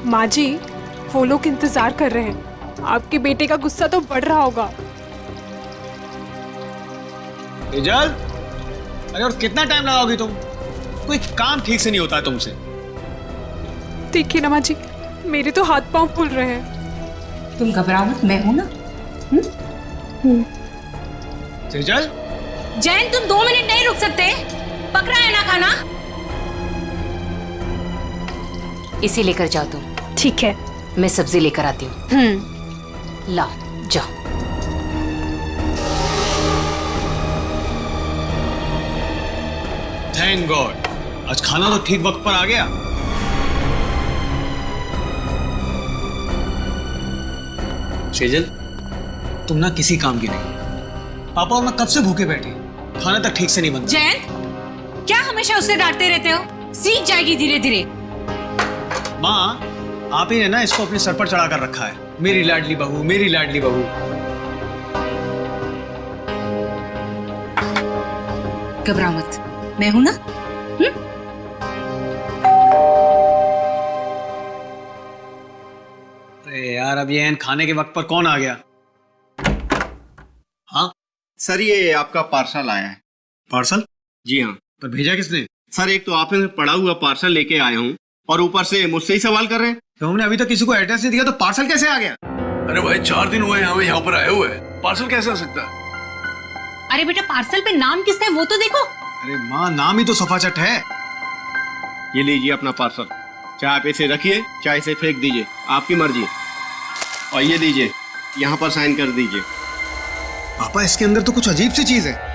माँ जी, वो लोग इंतजार कर रहे हैं। आपके बेटे का गुस्सा तो बढ़ रहा होगा। तेजल, अरे और कितना टाइम लगाओगी तुम? कोई काम ठीक से नहीं होता है तुमसे। देखिए ना माँ जी, मेरे तो हाथ पांव फूल रहे हैं। तुम घबराओ मत, मैं हूं ना। तेजल, जैन तुम 2 मिनट नहीं रुक सकते? पकड़ा है ना खाना? इसे लेकर जाओ तुम। ठीक है, मैं सब्जी लेकर आती हूँ। लाओ जाओ। थैंक गॉड, आज खाना तो ठीक वक्त पर आ गया। तेजल, तुम ना किसी काम की नहीं। पापा और मैं कब से भूखे बैठे, खाना तक ठीक से नहीं बनता। जैन, क्या हमेशा उसे डांटते रहते हो? सीख जाएगी धीरे धीरे। माँ, आप ही ने ना इसको अपने सर पर चढ़ा कर रखा है। मेरी लाडली बहू, मेरी लाडली बहू। घबराओ मत, मैं हूं ना। अरे यार, अब ये खाने के वक्त पर कौन आ गया? हाँ सर, ये आपका पार्सल आया है। पार्सल? जी हाँ पर भेजा किसने? सर, एक तो आपने पड़ा हुआ पार्सल लेके आया हूँ और ऊपर से मुझसे ही सवाल कर रहे हैं। तो हमने अभी तक किसी को एड्रेस नहीं दिया, तो पार्सल कैसे आ गया? अरे भाई, 4 दिन हुए हमें यहाँ पर आए हुए, पार्सल कैसे आ सकता है? अरे बेटा, पार्सल पे नाम किसका है वो तो देखो। अरे माँ, नाम ही तो सफाचट है। ये लीजिए अपना पार्सल। चाहे आप इसे रखिए, चाहे इसे फेंक दीजिए, आपकी मर्जी। और ये लीजिए, यहाँ पर साइन कर दीजिए। पापा, इसके अंदर तो कुछ अजीब सी चीज है।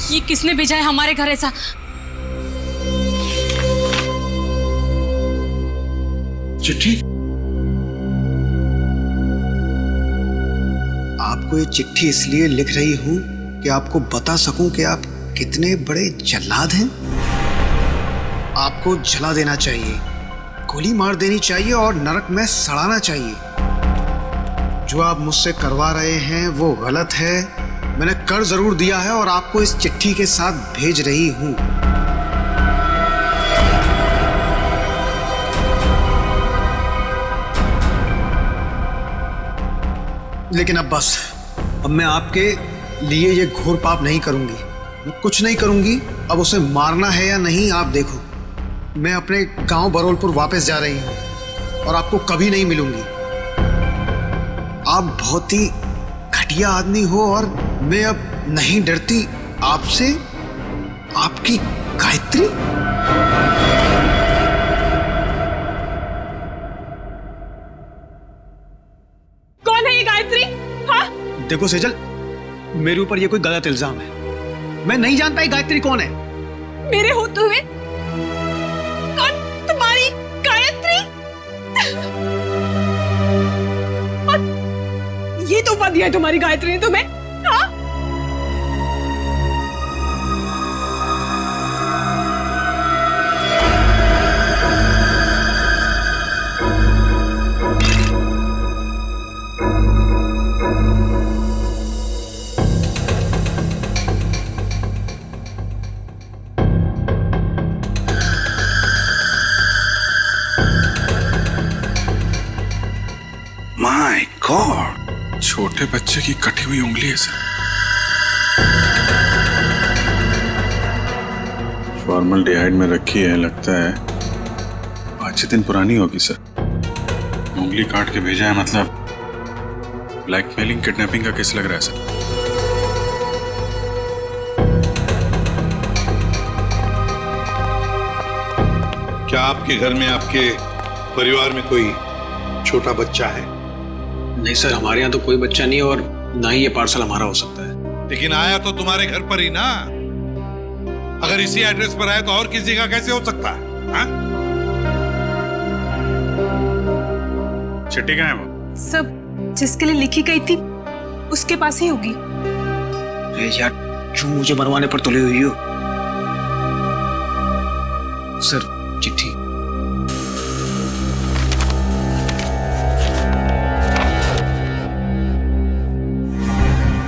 ये किसने भेजा है हमारे घर ऐसा? चिट्ठी? आपको ये चिट्ठी इसलिए लिख रही हूं कि आपको बता सकूं कि आप कितने बड़े जल्लाद हैं। आपको जला देना चाहिए, गोली मार देनी चाहिए और नरक में सड़ाना चाहिए। जो आप मुझसे करवा रहे हैं वो गलत है। मैंने कर जरूर दिया है और आपको इस चिट्ठी के साथ भेज रही हूं। लेकिन अब बस, अब मैं आपके लिए ये घोर पाप नहीं करूंगी। मैं कुछ नहीं करूंगी। अब उसे मारना है या नहीं, आप देखो। मैं अपने गांव बरोलपुर वापस जा रही हूं और आपको कभी नहीं मिलूंगी। आप बहुत ही घटिया आदमी हो और मैं अब नहीं डरती आपसे। आपकी गायत्री। कौन है ये गायत्री? हाँ? देखो सेजल, मेरे ऊपर ये कोई गलत इल्जाम है। मैं नहीं जानता ये गायत्री कौन है। मेरे होते हुए कौन तुम्हारी गायत्री? और ये तोहफा दिया है तुम्हारी गायत्री ने तुम्हें? हाँ? माय गॉड, छोटे बच्चे की कटी हुई उंगली है सर। फॉर्मल्डिहाइड में रखी है, लगता है 5-6 दिन पुरानी होगी सर। उंगली काट के भेजा है, मतलब ब्लैकमेलिंग किडनैपिंग का केस लग रहा है सर। क्या आपके घर में, आपके परिवार में कोई छोटा बच्चा है? नहीं सर, हमारे यहाँ तो कोई बच्चा नहीं और ना ही ये पार्सल हमारा हो सकता है। लेकिन आया तो तुम्हारे घर पर ही ना। अगर इसी एड्रेस पर आया तो और किसी का कैसे हो सकता है? हाँ? चिट्ठी कहाँ है वो? सब जिसके लिए लिखी गई थी उसके पास ही होगी। अरे यार, क्यों मुझे मरवाने पर तुले हुई हो? सर, चिट्ठी।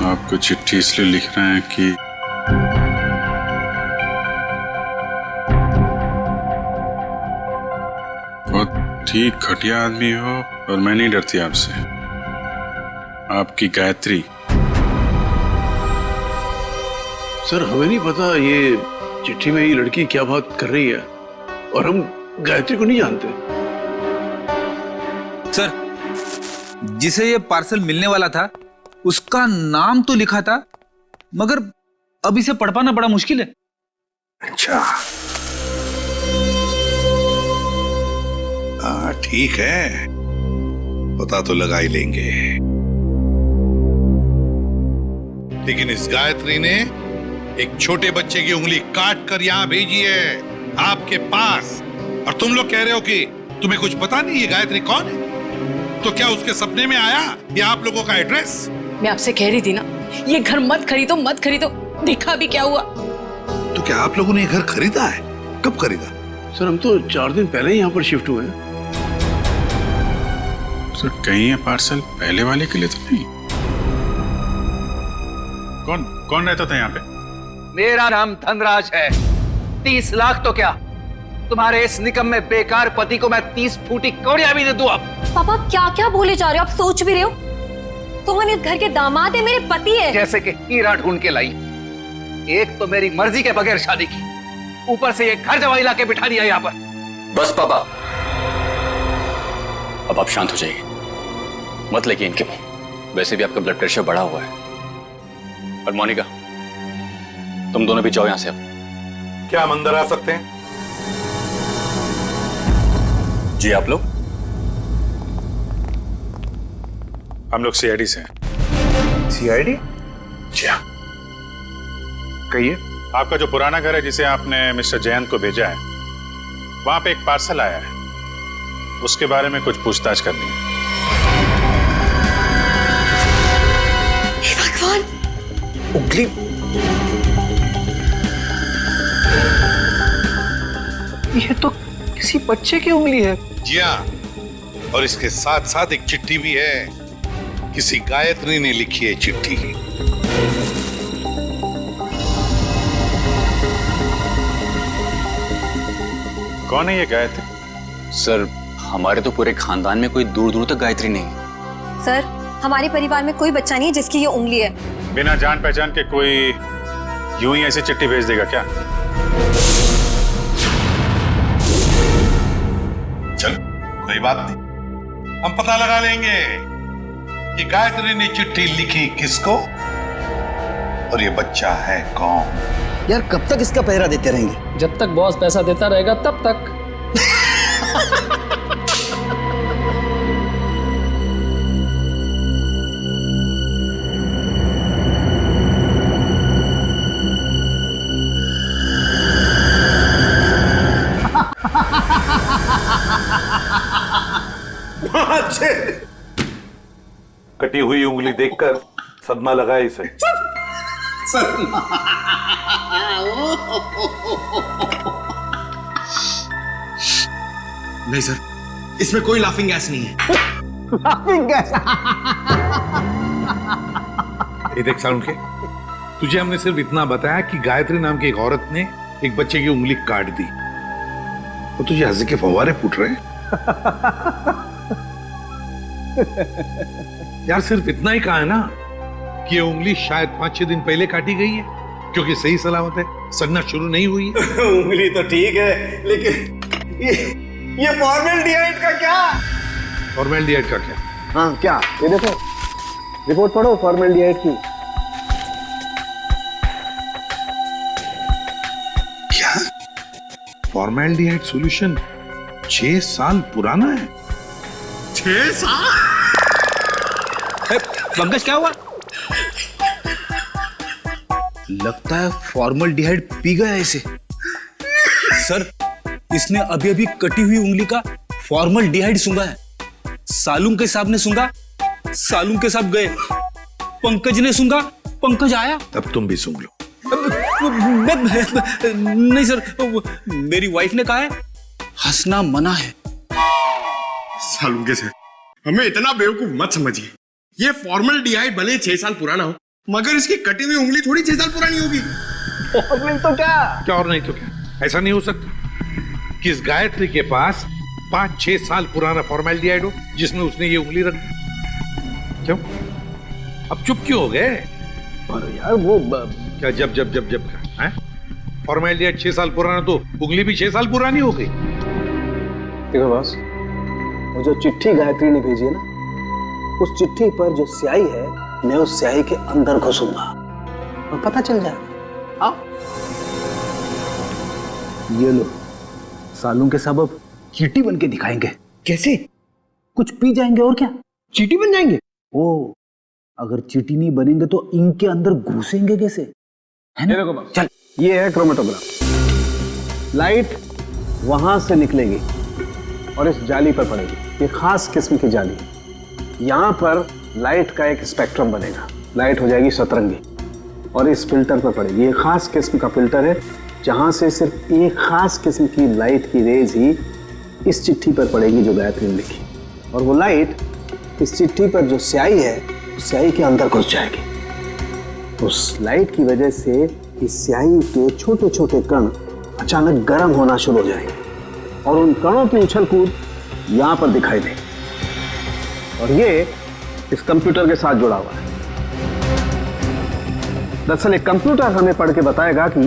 आपको चिट्ठी इसलिए लिख रहे हैं कि बहुत ठीक घटिया आदमी हो, और मैं नहीं डरती आपसे। आपकी गायत्री। सर, हमें नहीं पता ये चिट्ठी में ये लड़की क्या बात कर रही है, और हम गायत्री को नहीं जानते। सर, जिसे ये पार्सल मिलने वाला था उसका नाम तो लिखा था, मगर अब इसे पढ़ पाना बड़ा मुश्किल है। अच्छा, हाँ ठीक है, पता तो लगा ही लेंगे। लेकिन इस गायत्री ने एक छोटे बच्चे की उंगली काट कर यहां भेजी है आपके पास, और तुम लोग कह रहे हो कि तुम्हें कुछ पता नहीं ये गायत्री कौन है। तो क्या उसके सपने में आया ये आप लोगों का एड्रेस? मैं आपसे कह रही थी ना, ये घर मत खरीदो मत खरीदो, देखा भी क्या हुआ। तो क्या आप लोगों ने ये घर खरीदा है? कब खरीदा? सर, हम तो 4 दिन पहले ही यहाँ पर शिफ्ट हुए हैं। सर, कहीं ये पार्सल पहले वाले के लिए तो नहीं? कौन रहता था यहाँ पे? मेरा नाम धनराज है। 30 लाख तो क्या, तुम्हारे इस निकम्मे बेकार पति को मैं 30 फूटी कौड़ियां भी दे दूं। अब पापा क्या क्या बोले जा रहे हो? आप सोच भी रहे हो कौन इस घर के दामाद है? मेरे पति है। जैसे कि हीरा ढूंढ के लाई। एक तो मेरी मर्जी के बगैर शादी की, ऊपर से ये घर जवाई लाके बिठा दिया यहाँ पर। बस पापा, अब आप शांत हो जाइए, मत लेके इनके मुंह। वैसे भी आपका ब्लड प्रेशर बढ़ा हुआ है। और मोनिका, तुम दोनों भी जाओ यहां से। अब क्या हम अंदर आ सकते हैं? जी आप लोग? हम लोग सीआईडी से हैं। सीआईडी? जी हाँ। कहिए। आपका जो पुराना घर है जिसे आपने मिस्टर जयंत को भेजा है, वहां पे एक पार्सल आया है, उसके बारे में कुछ पूछताछ करनी है। भगवान, उंगली ये तो किसी बच्चे की उंगली है। जी हाँ, और इसके साथ साथ एक चिट्ठी भी है। किसी गायत्री ने लिखी है चिट्ठी। कौन है ये गायत्री? सर, हमारे तो पूरे खानदान में कोई दूर दूर तक गायत्री नहीं है। सर, हमारे परिवार में कोई बच्चा नहीं है जिसकी ये उंगली है। बिना जान पहचान के कोई यूं ही ऐसी चिट्ठी भेज देगा क्या? चल, कोई बात नहीं, हम पता लगा लेंगे कि गायत्री ने चिट्ठी लिखी किसको और ये बच्चा है कौन। यार, कब तक इसका पहरा देते रहेंगे? जब तक बॉस पैसा देता रहेगा तब तक। कटी हुई उंगली देखकर सदमा लगा इसे। नहीं सर, इसमें कोई लाफिंग गैस नहीं है। ये देख साउंड के, तुझे हमने सिर्फ इतना बताया कि गायत्री नाम की एक औरत ने एक बच्चे की उंगली काट दी, तो तुझे हंसी के फव्वारे फूट रहे हैं। यार, सिर्फ इतना ही कहा है ना कि ये उंगली शायद 5-6 दिन पहले काटी गई है, क्योंकि सही सलामत है, सड़ना शुरू नहीं हुई है। उंगली तो ठीक है, लेकिन ये फॉर्मेल्डिहाइड का क्या? फॉर्मेल्डिहाइड का क्या? हाँ, क्या? ये देखो, रिपोर्ट पढ़ो फॉर्मेल्डिहाइड की। क्या? फॉर्मेल्डिहाइड सॉल्यूशन 6 साल पुराना है? 6 साल? पंकज, क्या हुआ? लगता है फॉर्मल्डिहाइड पी गया इसे। सर, इसने अभी अभी कटी हुई उंगली का फॉर्मल्डिहाइड सूंघा है। सालूम के साहब ने सूंघा, सालूम के साहब गए। पंकज ने सूंघा, पंकज आया। अब तुम भी सूंघ लो। नहीं सर, मेरी वाइफ ने कहा है हंसना मना है। सालूम के साथ हमें इतना बेवकूफ मत समझिए। ये फॉर्मल्डिहाइड भले 6 साल पुराना हो, मगर इसकी कटी हुई उंगली थोड़ी 6 साल पुरानी होगी। और नहीं तो क्या और नहीं तो क्या? ऐसा नहीं हो सकता कि इस गायत्री के पास 5-6 साल पुराना फॉर्मल्डिहाइड हो जिसमें उसने ये उंगली रख दी। क्यों? अब चुप क्यों हो गए? और यार वो क्या जब है? फॉर्मल्डिहाइड 6 साल पुराना तो उंगली भी 6 साल पुरानी हो गई। देखो बॉस, वो जो चिट्ठी गायत्री ने भेजी है ना, उस चिट्ठी पर जो स्याही है, मैं उस स्याही के अंदर घुसूंगा और पता चल जाएगा। आओ, ये लो, सालूम के साहब अब चींटी बन के दिखाएंगे। कैसे? कुछ पी जाएंगे और क्या, चींटी बन जाएंगे। ओ, अगर चींटी नहीं बनेंगे तो इनके अंदर घुसेंगे कैसे, है ना? देखो चल, ये है क्रोमेटोग्राफ। लाइट वहां से निकलेगी और इस जाली पर पड़ेगी। ये खास किस्म की जाली। यहाँ पर लाइट का एक स्पेक्ट्रम बनेगा। लाइट हो जाएगी सतरंगी और इस फिल्टर पर पड़ेगी। ये खास किस्म का फिल्टर है जहाँ से सिर्फ एक खास किस्म की लाइट की रेज ही इस चिट्ठी पर पड़ेगी जो गायत्री ने लिखी। और वो लाइट इस चिट्ठी पर जो स्याही है, उस स्याही के अंदर घुस जाएगी। उस लाइट की वजह से इस स्याही के छोटे छोटे कण अचानक गर्म होना शुरू हो जाएंगे और उन कणों की उछल कूद यहाँ पर दिखाई देगी। और ये इस कंप्यूटर के साथ जुड़ा हुआ है। दरअसल एक कंप्यूटर हमें पढ़ के बताएगा कि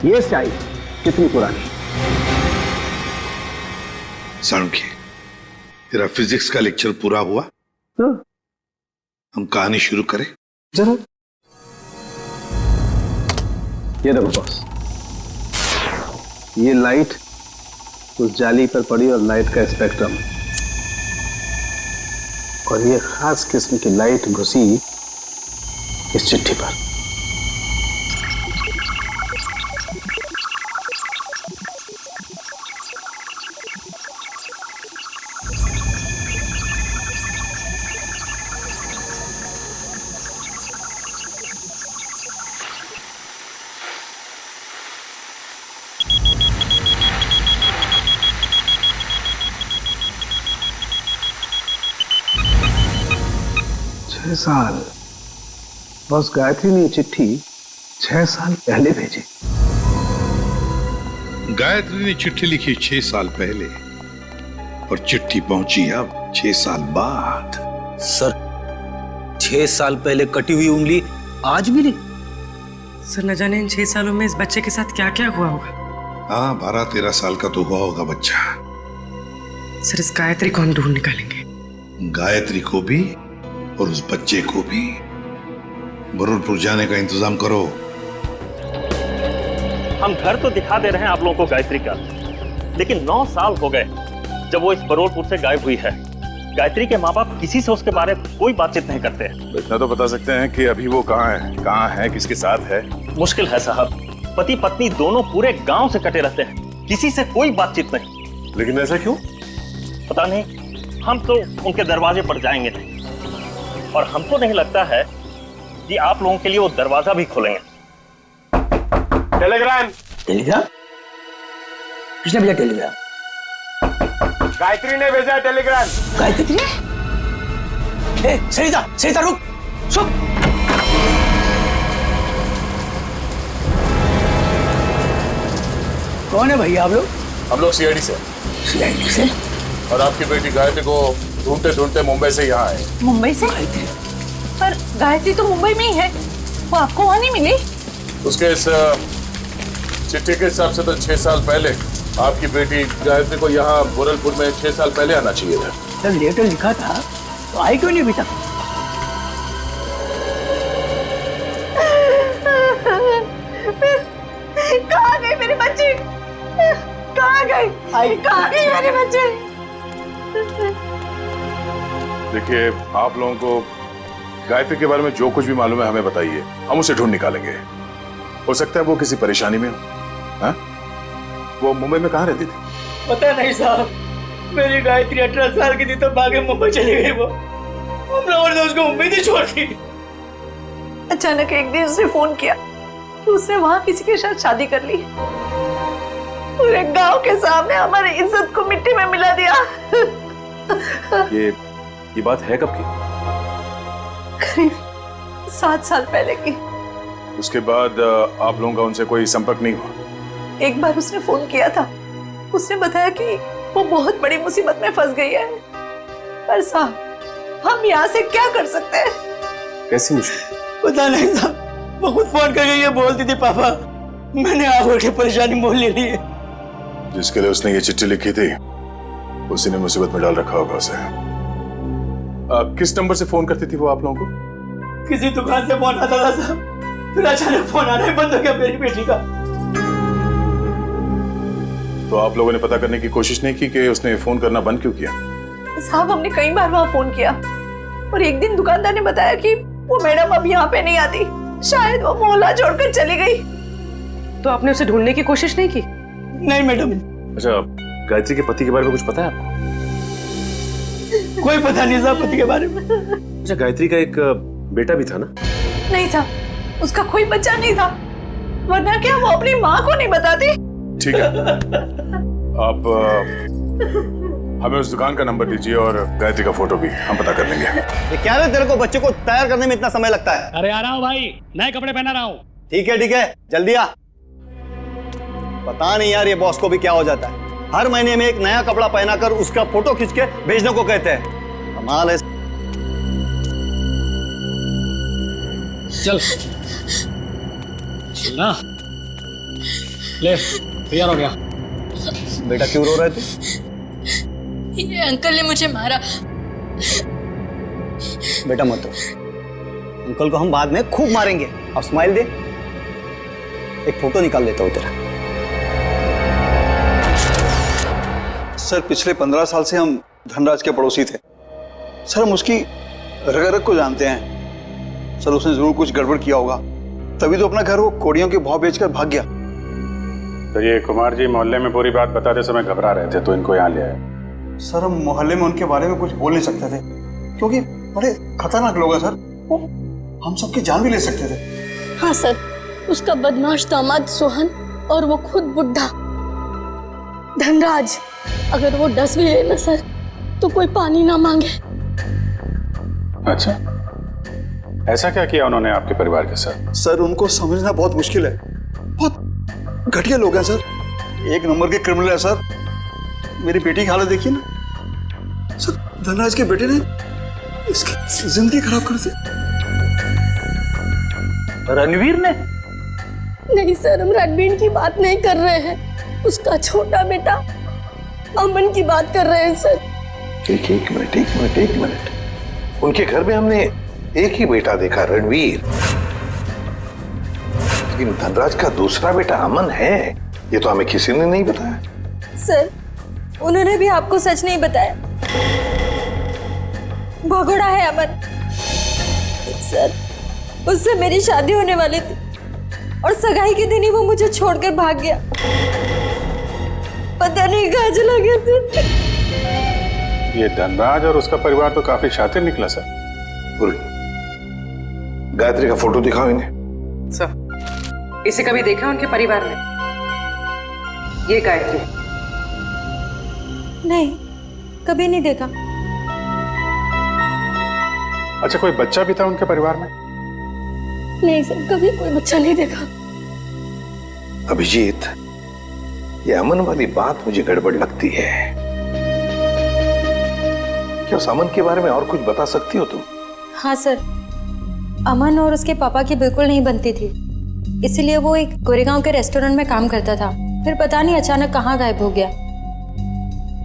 ये स्याही कितनी पुरानी। साणुखी, तेरा फिजिक्स का लेक्चर पूरा हुआ? हम कहानी शुरू करें? जरूर। ये देखो बॉस, ये लाइट उस जाली पर पड़ी और लाइट का स्पेक्ट्रम, और ये खास किस्म की लाइट घुसी इस चिट्ठी पर। साल बस गायत्री ने चिट्ठी 6 साल पहले भेजी। गायत्री ने चिट्ठी लिखी 6 साल पहले और चिट्ठी पहुंची अब 6 साल बाद। सर, 6 साल पहले कटी हुई उंगली आज भी नहीं। सर, न जाने इन 6 सालों में इस बच्चे के साथ क्या क्या हुआ होगा। हाँ, 12-13 साल का तो हुआ होगा बच्चा। सर, इस गायत्री को हम ढूंढ निकालेंगे। गायत्री को भी और उस बच्चे को भी। बरूरपुर जाने का इंतजाम करो। हम घर तो दिखा दे रहे हैं आप लोगों को गायत्री का, लेकिन 9 साल हो गए जब वो इस बरूरपुर से गायब हुई है। गायत्री के माँ बाप किसी से उसके बारे में कोई बातचीत नहीं करते हैं। इतना तो बता सकते हैं कि अभी वो कहाँ है, किसके साथ है? मुश्किल है साहब, पति पत्नी दोनों पूरे गांव से कटे रहते हैं, किसी से कोई बातचीत नहीं। लेकिन ऐसा क्यों? पता नहीं, हम तो उनके दरवाजे पर जाएंगे नहीं, और हमको नहीं लगता है कि आप लोगों के लिए वो दरवाजा भी खोलेंगे। टेलीग्राम किसने भेजा? टेलीग्राम गायत्री ने भेजा। टेलीग्राम गायत्री ने? सरिता रुक, सुन। कौन है भैया आप लोग? हम लोग सीआईडी से। सीआईडी से? और आपकी बेटी गायत्री को ढूंढते ढूंढते मुंबई से यहाँ आए। मुंबई से? पर गायत्री तो मुंबई में ही है, वो आपको वहां नहीं मिली? उसके इस चिट्ठी के हिसाब से तो 6 साल पहले आपकी बेटी गायत्री को यहाँ बुरलपुर में 6 साल पहले आना चाहिए था। जब लेटर लिखा था तो आई क्यों नहीं अभी तक? कहाँ गए मेरे बच्चे? कहाँ गए मेरे बच्चे? देखिए, आप लोगों को गायत्री के बारे में जो कुछ भी मालूम है हमें बताइए, हम उसे ढूंढ निकालेंगे। हो सकता है वो किसी परेशानी में हो। हाँ? वो मुंबई में कहाँ रहती थी? पता नहीं साहब, मेरी गायत्री 18 साल की थी तो भागे मुंबई चली गई वो। हम लोगों ने उसको उम्मीद ही छोड़ दी। अचानक एक दिन उसने फोन किया कि उसने वहां किसी के साथ शादी कर ली। पूरे गांव के सामने हमारी इज्जत को मिट्टी में मिला दिया। ये बात है कब की? करीब 7 साल पहले की। उसके बाद आप लोगों का उनसे कोई संपर्क नहीं हुआ? एक बार उसने फोन किया था। उसने बताया कि वो बहुत बड़ी मुसीबत में फंस गई है। पर साहब, हम यहाँ से क्या कर सकते हैं? कैसी मुश्किल? पता नहीं साहब, वो खुद फोन करके ये बोलती थी, पापा मैंने आगे की परेशानी मोल ले ली है। जिसके लिए उसने ये चिट्ठी लिखी थी उसी ने मुसीबत में डाल रखा होगा उसे। किस नंबर से फोन करती थी वो आप लोगों को? किसी दुकान से फोन आता था साहब, फिर अचानक फोन आना ही बंद हो गया मेरी बेटी का। तो आप लोगों ने पता करने की कोशिश नहीं की कि उसने फोन करना बंद क्यों किया? साहब, हमने कई बार वहां फोन किया और एक दिन दुकानदार ने बताया कि वो मैडम अब यहाँ पे नहीं आती, शायद वो मोहल्ला छोड़कर चली गई। तो आपने उसे ढूंढने की कोशिश नहीं की? नहीं मैडम। अच्छा, गायत्री के पति के बारे में कुछ पता है आपको? कोई पता नहीं साहब पति के बारे में। अच्छा, गायत्री का एक बेटा भी था ना? नहीं था, उसका कोई बच्चा नहीं था, वरना क्या वो अपनी माँ को नहीं बताती? ठीक है, आप हमें उस दुकान का नंबर दीजिए और गायत्री का फोटो भी, हम पता कर लेंगे। ये क्या है तेरे को बच्चे को तैयार करने में इतना समय लगता है? अरे आ रहा हूँ भाई, नए कपड़े पहना रहा हूँ। ठीक है, जल्दी आ। पता नहीं यार ये बॉस को भी क्या हो जाता है, हर महीने में एक नया कपड़ा पहनाकर उसका फोटो खींच के भेजने को कहते हैं। कमाल है। चल ना, ले तैयार हो गया। बेटा क्यों रो रहा है तू? ये अंकल ने मुझे मारा। बेटा मत रो, अंकल को हम बाद में खूब मारेंगे। अब स्माइल दे, एक फोटो निकाल लेता हूँ तेरा। सर पिछले 15 साल से हम धनराज के पड़ोसी थे सर। हम उसकी रग रग को जानते हैं सर। उसने जरूर कुछ गड़बड़ किया होगा, तभी तो अपना घर वो कोड़ियों के भाव बेचकर भाग गया। तो ये कुमार जी मोहल्ले में पूरी बात बताते समय घबरा रहे थे तो इनको यहाँ ले आए। सर हम मोहल्ले में उनके बारे में कुछ बोल नहीं सकते थे क्योंकि बड़े खतरनाक लोग हैं सर। वो हम सबकी जान भी ले सकते थे। हाँ सर, उसका बदमाश दामाद सोहन और वो खुद बुढ़ा धनराज, अगर वो डस भी ले ना सर तो कोई पानी ना मांगे। अच्छा, ऐसा क्या किया उन्होंने आपके परिवार के साथ? सर उनको समझना बहुत मुश्किल है, बहुत घटिया लोग हैं सर, एक नंबर के क्रिमिनल है सर। मेरी बेटी की हालत देखिए ना सर, धनराज के बेटे ने इसकी जिंदगी खराब कर दी। रणवीर ने? नहीं सर, हम रणवीर की बात नहीं कर रहे हैं, उसका छोटा बेटा अमन की बात कर रहे हैं सर। एक मिनट। उनके घर में हमने एक ही बेटा देखा, रणवीर, लेकिन धनराज का दूसरा बेटा अमन है, ये तो हमें किसी ने नहीं बताया। सर, उन्होंने भी आपको सच नहीं बताया। भगोड़ा है अमन। सर, उससे मेरी शादी होने वाली थी और सगाई के दिन ही वो मुझे छोड़कर भाग गया। पता नहीं कहाँ चला गया था। ये धनराज और उसका परिवार तो काफी शातिर निकला सर। गायत्री का फोटो दिखाओ इन्हें। सर, इसे कभी देखा उनके परिवार में? ये गायत्री? नहीं, कभी नहीं देखा। अच्छा, कोई बच्चा भी था उनके परिवार में? नहीं सर, कभी कोई बच्चा नहीं देखा। अभिजीत, ये अमन वाली बात मुझे गड़बड़ लगती है। क्या उस अमन के बारे में और कुछ बता सकती हो तुम? हाँ सर, अमन और उसके पापा की बिल्कुल नहीं बनती थी, इसलिए वो एक गोरेगांव के रेस्टोरेंट में काम करता था, फिर पता नहीं अचानक कहाँ गायब हो गया।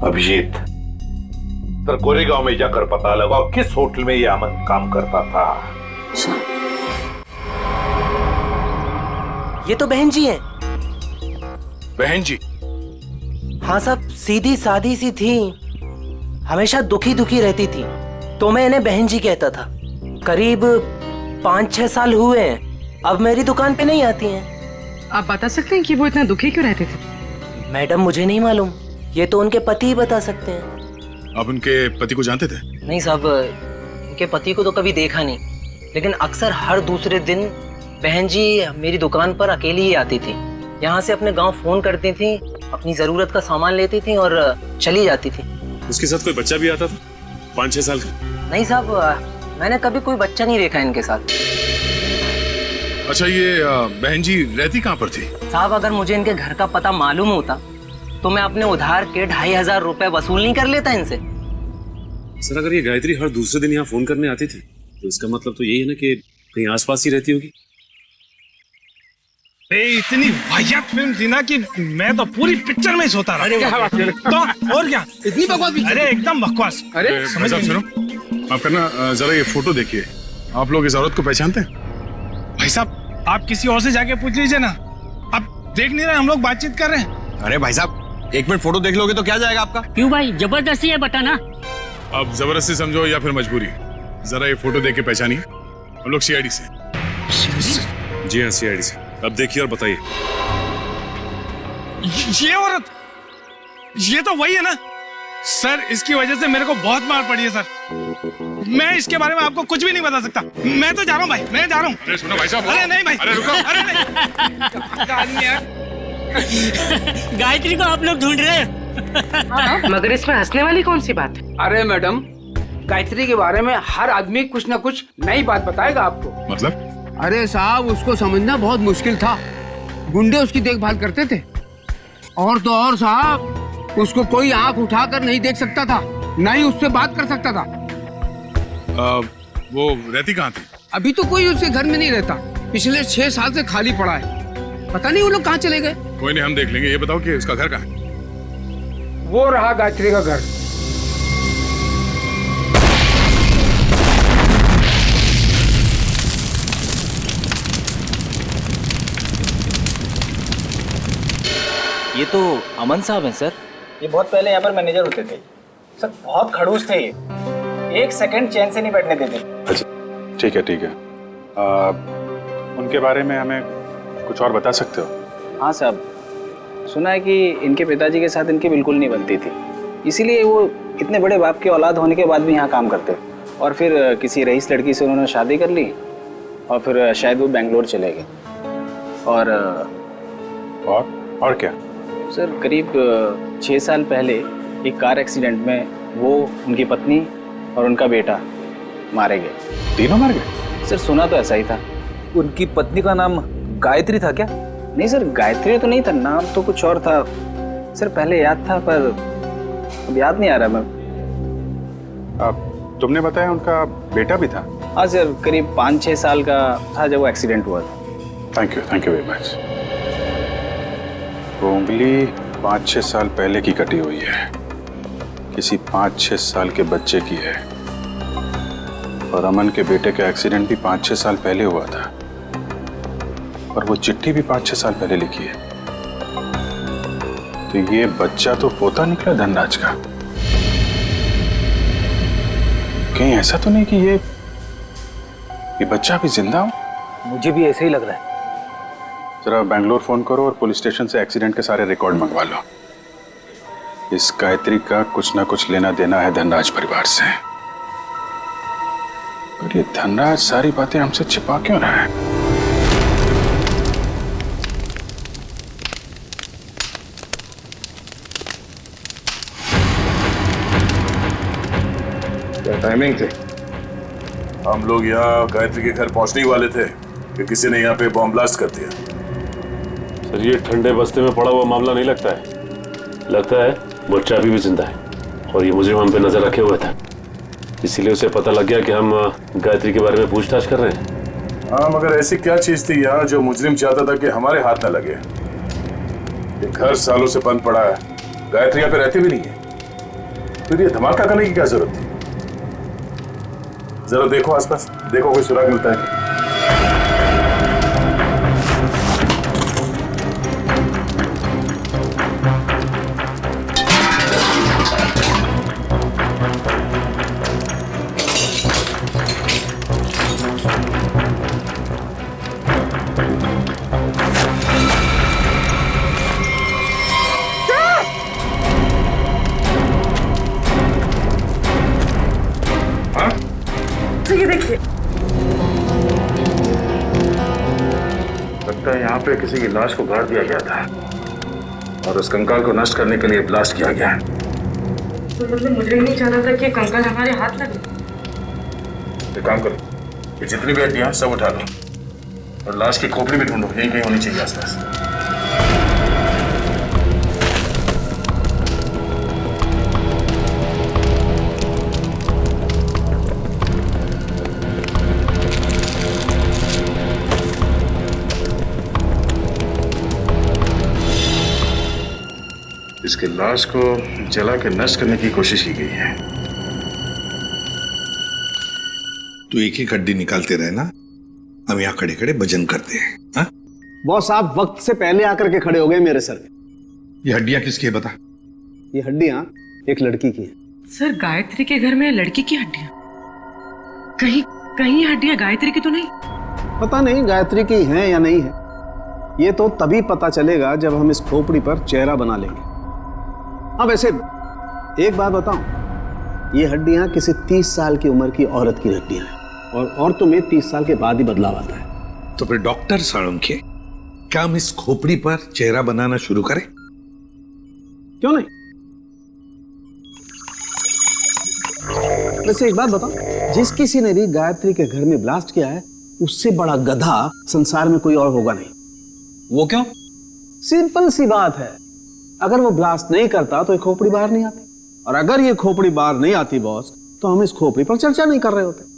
अभिजीत, तो गोरेगांव में जाकर पता लगाओ किस होटल में ये अमन काम करता था। ये तो बहन जी हैं। बहन जी? हाँ साहब, सीधी सादी सी थी, हमेशा दुखी दुखी रहती थी, तो मैं इन्हें बहन जी कहता था। करीब 5-6 साल हुए हैं, अब मेरी दुकान पे नहीं आती हैं। आप बता सकते हैं कि वो इतना दुखी क्यों रहते थे? मैडम मुझे नहीं मालूम, ये तो उनके पति ही बता सकते हैं। आप उनके पति को जानते थे? नहीं साहब, उनके पति को तो कभी देखा नहीं, लेकिन अक्सर हर दूसरे दिन बहन जी मेरी दुकान पर अकेली ही आती थी। यहाँ से अपने गांव फोन करती थी, अपनी जरूरत का सामान लेती थी और चली जाती थी। उसके साथ कोई बच्चा भी आता था 5-6 साल का? नहीं साहब, मैंने कभी कोई बच्चा नहीं देखा इनके साथ। अच्छा, ये बहन जी रहती कहाँ पर थी? साहब अगर मुझे इनके घर का पता मालूम होता तो मैं अपने उधार के 2500 रुपए वसूल नहीं कर लेता इनसे। सर अगर ये गायत्री हर दूसरे दिन यहाँ फोन करने आती थी तो इसका मतलब तो यही है ना कि कहीं आसपास ही रहती होगी। इतनी वाहियात फिल्म थी ना कि मैं तो पूरी पिक्चर में ही सोता रहा। अरे क्या बात कर रहे हो? तो और क्या, इतनी बकवास पिक्चर? अरे एकदम बकवास। अरे भाई साहब सुनो, आप करना जरा ये फोटो देखिए। आप लोग इस औरत को पहचानते हैं? भाई साहब आप किसी और से जाके पूछ लीजिए ना, आप देख नहीं रहे हम लोग बातचीत कर रहे हैं। अरे भाई साहब 1 मिनट फोटो देख लोगे तो क्या जाएगा आपका? क्यों भाई, जबरदस्ती है बताना। अब जबरदस्ती समझो या फिर मजबूरी, जरा ये फोटो देख के पहचानिए। हम लोग सीआईडी से। जी हाँ, सीआईडी से। अब देखिए और बताइए। ये औरत, ये तो वही है ना सर, इसकी वजह से मेरे को बहुत मार पड़ी है सर। मैं इसके बारे में आपको कुछ भी नहीं बता सकता। मैं तो जा रहा हूँ भाई, मैं जा रहा हूँ। अरे सुनो भाई साहब। अरे नहीं भाई, अरे रुको। अरे नहीं गायत्री को आप लोग ढूंढ रहे हैं। मगर इसमें हंसने वाली कौन सी बात है? अरे मैडम, गायत्री के बारे में हर आदमी कुछ ना कुछ नई बात बताएगा आपको। मतलब? अरे साहब उसको समझना बहुत मुश्किल था। गुंडे उसकी देखभाल करते थे, और तो और साहब उसको कोई आंख उठाकर नहीं देख सकता था, ना ही उससे बात कर सकता था। वो रहती कहाँ थी? अभी तो कोई उसके घर में नहीं रहता, पिछले 6 साल से खाली पड़ा है। पता नहीं वो लोग कहाँ चले गए। कोई नहीं, हम देख लेंगे। ये बताओ कि उसका घर कहाँ है? वो रहा गायत्री का घर। ये तो अमन साहब हैं सर। ये बहुत पहले यहाँ पर मैनेजर होते थे सर, बहुत खड़ूस थे ये, 1 सेकंड चैन से नहीं बैठने देते। अच्छा ठीक है ठीक है। उनके बारे में हमें कुछ और बता सकते हो? हाँ साहब, सुना है कि इनके पिताजी के साथ इनकी बिल्कुल नहीं बनती थी, इसीलिए वो इतने बड़े बाप के औलाद होने के बाद भी यहाँ काम करते, और फिर किसी रईस लड़की से उन्होंने शादी कर ली और फिर शायद वो बेंगलोर चले गए। और क्या सर, करीब 6 साल पहले एक कार एक्सीडेंट में वो, उनकी पत्नी और उनका बेटा मारे गए। तीनों मार गए? सर सुना तो ऐसा ही था। उनकी पत्नी का नाम गायत्री था क्या? नहीं सर, गायत्री तो नहीं था, नाम तो कुछ और था सर। पहले याद था पर अब याद नहीं आ रहा। तुमने बताया उनका बेटा भी था? हाँ सर, करीब 5-6 साल का था जब वो एक्सीडेंट हुआ था। Thank you very much. वो उंगली 5-6 साल पहले की कटी हुई है, किसी 5-6 साल के बच्चे की है, और अमन के बेटे का एक्सीडेंट भी 5-6 साल पहले हुआ था, और वो चिट्ठी भी 5-6 साल पहले लिखी है। तो ये बच्चा तो पोता निकला धनराज का। कहीं ऐसा तो नहीं कि ये बच्चा भी जिंदा हो? मुझे भी ऐसे ही लग रहा है। जरा बेंगलोर फोन करो और पुलिस स्टेशन से एक्सीडेंट के सारे रिकॉर्ड मंगवा लो। इस गायत्री का कुछ ना कुछ लेना देना है धनराज परिवार से। पर ये धनराज सारी बातें हमसे छिपा क्यों रहा है? क्या टाइमिंग थे? हम लोग यहाँ गायत्री के घर पहुंचने ही वाले थे कि किसी ने यहाँ पे बॉम्ब ब्लास्ट कर दिया। सर ये ठंडे बस्ते में पड़ा हुआ मामला नहीं लगता है, लगता है बच्चा अभी भी जिंदा है और ये मुजरिम हम पे नजर रखे हुए था, इसीलिए उसे पता लग गया कि हम गायत्री के बारे में पूछताछ कर रहे हैं। हाँ, मगर ऐसी क्या चीज थी यहाँ जो मुजरिम चाहता था कि हमारे हाथ न लगे? ये घर सालों से बंद पड़ा है, गायत्री यहाँ पे रहती भी नहीं है, फिर ये धमाका करने की क्या जरूरत थी? जरा देखो आसपास, देखो कोई सुराग मिलता है। लगता है यहाँ पे किसी की लाश को गाड़ दिया गया था और उस कंकाल को नष्ट करने के लिए ब्लास्ट किया गया। तो मतलब मुझे नहीं चाहता था कि कंकाल हमारे हाथ लगे। एक काम करो, ये जितनी भी हड्डियां सब उठा लो और लाश की खोपड़ी भी ढूंढो, यहीं कहीं होनी चाहिए आसपास। इसके लाश को जला के नष्ट करने की कोशिश की गई है। तो एक एक हड्डी निकालते रहे ना, हम यहाँ खड़े खड़े भजन करते हैं। हाँ? बॉस आप वक्त से पहले आकर के खड़े हो गए मेरे सर पे। ये हड्डियां किसकी है बता? ये हड्डियां एक लड़की की है। सर गायत्री के घर में लड़की की हड्डियां? कहीं कहीं ये हड्डियां गायत्री की तो नहीं? पता नहीं गायत्री की हैं या नहीं है, ये तो तभी पता चलेगा जब हम इस खोपड़ी पर चेहरा बना लेंगे। हाँ वैसे एक बात बताऊं, ये हड्डियां किसी 30 साल की उम्र की औरत की हड्डियां हैं और औरतों में 30 साल के बाद ही बदलाव आता है। तो फिर डॉक्टर साळुंखे, क्या हम इस खोपड़ी पर चेहरा बनाना शुरू करें? क्यों नहीं? वैसे एक बात बताओ, जिस किसी ने भी गायत्री के घर में ब्लास्ट किया है उससे बड़ा गधा संसार में कोई और होगा नहीं। वो क्यों? सिंपल सी बात है, अगर वो ब्लास्ट नहीं करता तो ये खोपड़ी बाहर नहीं आती, और अगर ये खोपड़ी बाहर नहीं आती बॉस, तो हम इस खोपड़ी पर चर्चा नहीं कर रहे होते।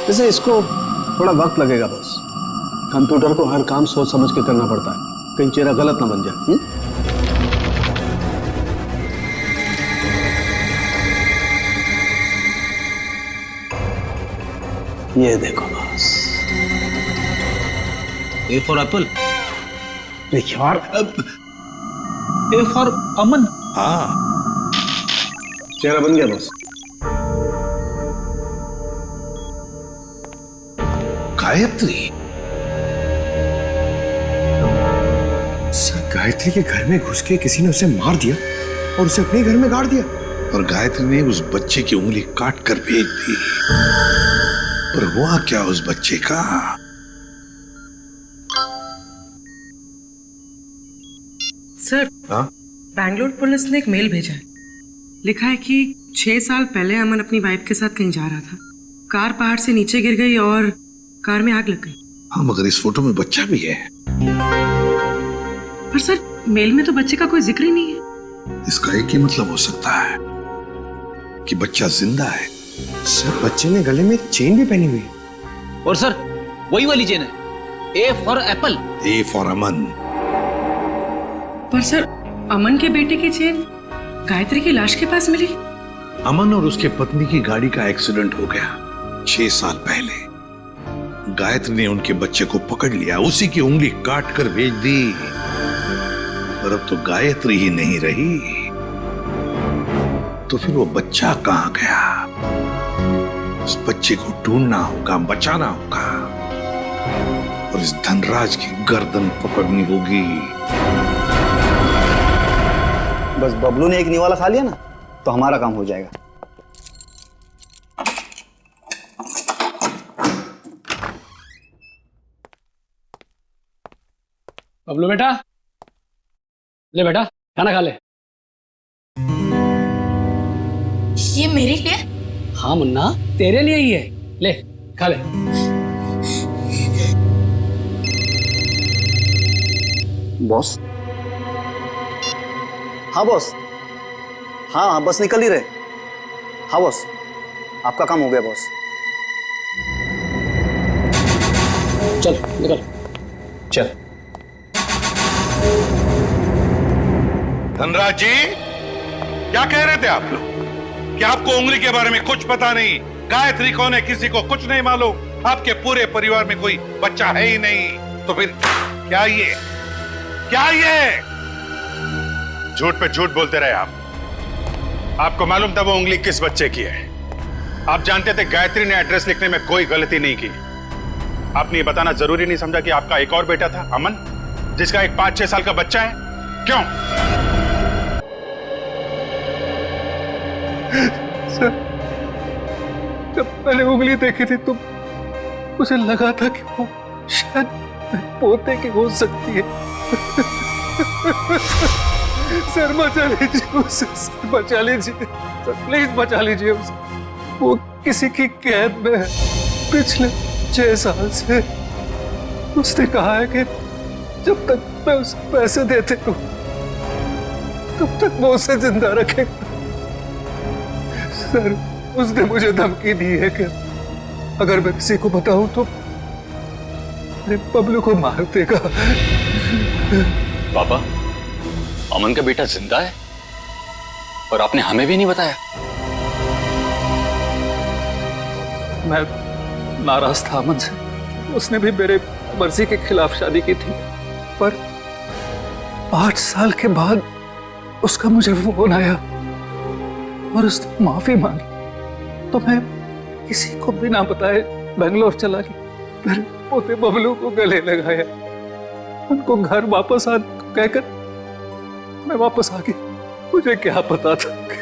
जैसे इसको थोड़ा वक्त लगेगा बॉस, कंप्यूटर को हर काम सोच समझ के करना पड़ता है, कहीं चेहरा गलत ना बन जाए। ये देखो बॉस, ए फॉर एप्पल। यार ए फॉर अमन। हाँ चेहरा बन गया बॉस। गायत्री, सर गायत्री के घर में घुस के किसी ने उसे मार दिया और उसे अपने घर में गाड़ दिया, और गायत्री ने उस बच्चे की उंगली काट कर भेज दी। पर हुआ क्या उस बच्चे का? सर बैंगलोर पुलिस ने एक मेल भेजा है, लिखा है कि 6 साल पहले अमन अपनी वाइफ के साथ कहीं जा रहा था, कार पहाड़ से नीचे गिर गई और कार में आग लग गई। हाँ मगर इस फोटो में बच्चा भी है। पर सर मेल में तो बच्चे का कोई जिक्र ही नहीं है। इसका एक ही मतलब हो सकता है कि बच्चा जिंदा है। सर बच्चे ने गले में चेन भी पहनी हुई है। और सर वही वाली चेन है, A for apple. A for Aman. पर सर अमन के बेटे की चेन गायत्री की लाश के पास मिली। अमन और उसके पत्नी की गाड़ी का एक्सीडेंट हो गया 6 साल पहले। गायत्री ने उनके बच्चे को पकड़ लिया, उसी की उंगली काट कर भेज दी। पर अब तो गायत्री ही नहीं रही, तो फिर वो बच्चा कहां गया? उस बच्चे को ढूंढना होगा, बचाना होगा, और इस धनराज की गर्दन पकड़नी होगी। बस बबलू ने एक निवाला खा लिया ना, तो हमारा काम हो जाएगा। बबलू बेटा, ले बेटा खाना खा ले। ये मेरे लिए? हाँ मुन्ना, तेरे लिए ही है, ले खा ले। बॉस? हाँ बॉस। हाँ बस निकल ही रहे। हाँ बॉस, आपका काम हो गया बॉस। चल निकल। चल। धनराज जी, क्या कह रहे थे आप लोग? कि आपको उंगली के बारे में कुछ पता नहीं, गायत्री कौन है किसी को कुछ नहीं मालूम, आपके पूरे परिवार में कोई बच्चा है ही नहीं, तो फिर क्या ये झूठ पे झूठ बोलते रहे आप। आपको मालूम था वो उंगली किस बच्चे की है? आप जानते थे गायत्री ने एड्रेस लिखने में कोई गलती नहीं की। आपने ये बताना जरूरी नहीं समझा कि आपका एक और बेटा था, अमन, जिसका एक 5-6 साल का बच्चा है? क्यों? सर, जब मैंने उंगली देखी थी तो मुझे लगा था कि वो शायद पोते की हो सकती है। सर बचा लीजिए उसे, सर बचा लीजिए, सर प्लीज बचा लीजिए उसे। वो किसी की कैद में है पिछले 6 साल से। उसने कहा है कि जब तक मैं उसे पैसे देते रहूं तब तक वो उसे जिंदा रखेगा। सर, उसने मुझे धमकी दी है कि अगर मैं किसी को बताऊं तो मेरे बबलू को मार देगा। पापा, अमन का बेटा जिंदा है और आपने हमें भी नहीं बताया। मैं नाराज था अमन से। उसने भी मेरे मर्जी के खिलाफ शादी की थी, पर 5 साल के बाद उसका मुझे फोन आया और उसने माफी मांगी, तो मैं किसी को बिना बताए बेंगलोर चला गया। फिर पोते बबलू को गले लगाया, उनको घर वापस आने को कहकर मैं वापस आ गया। मुझे क्या पता था कि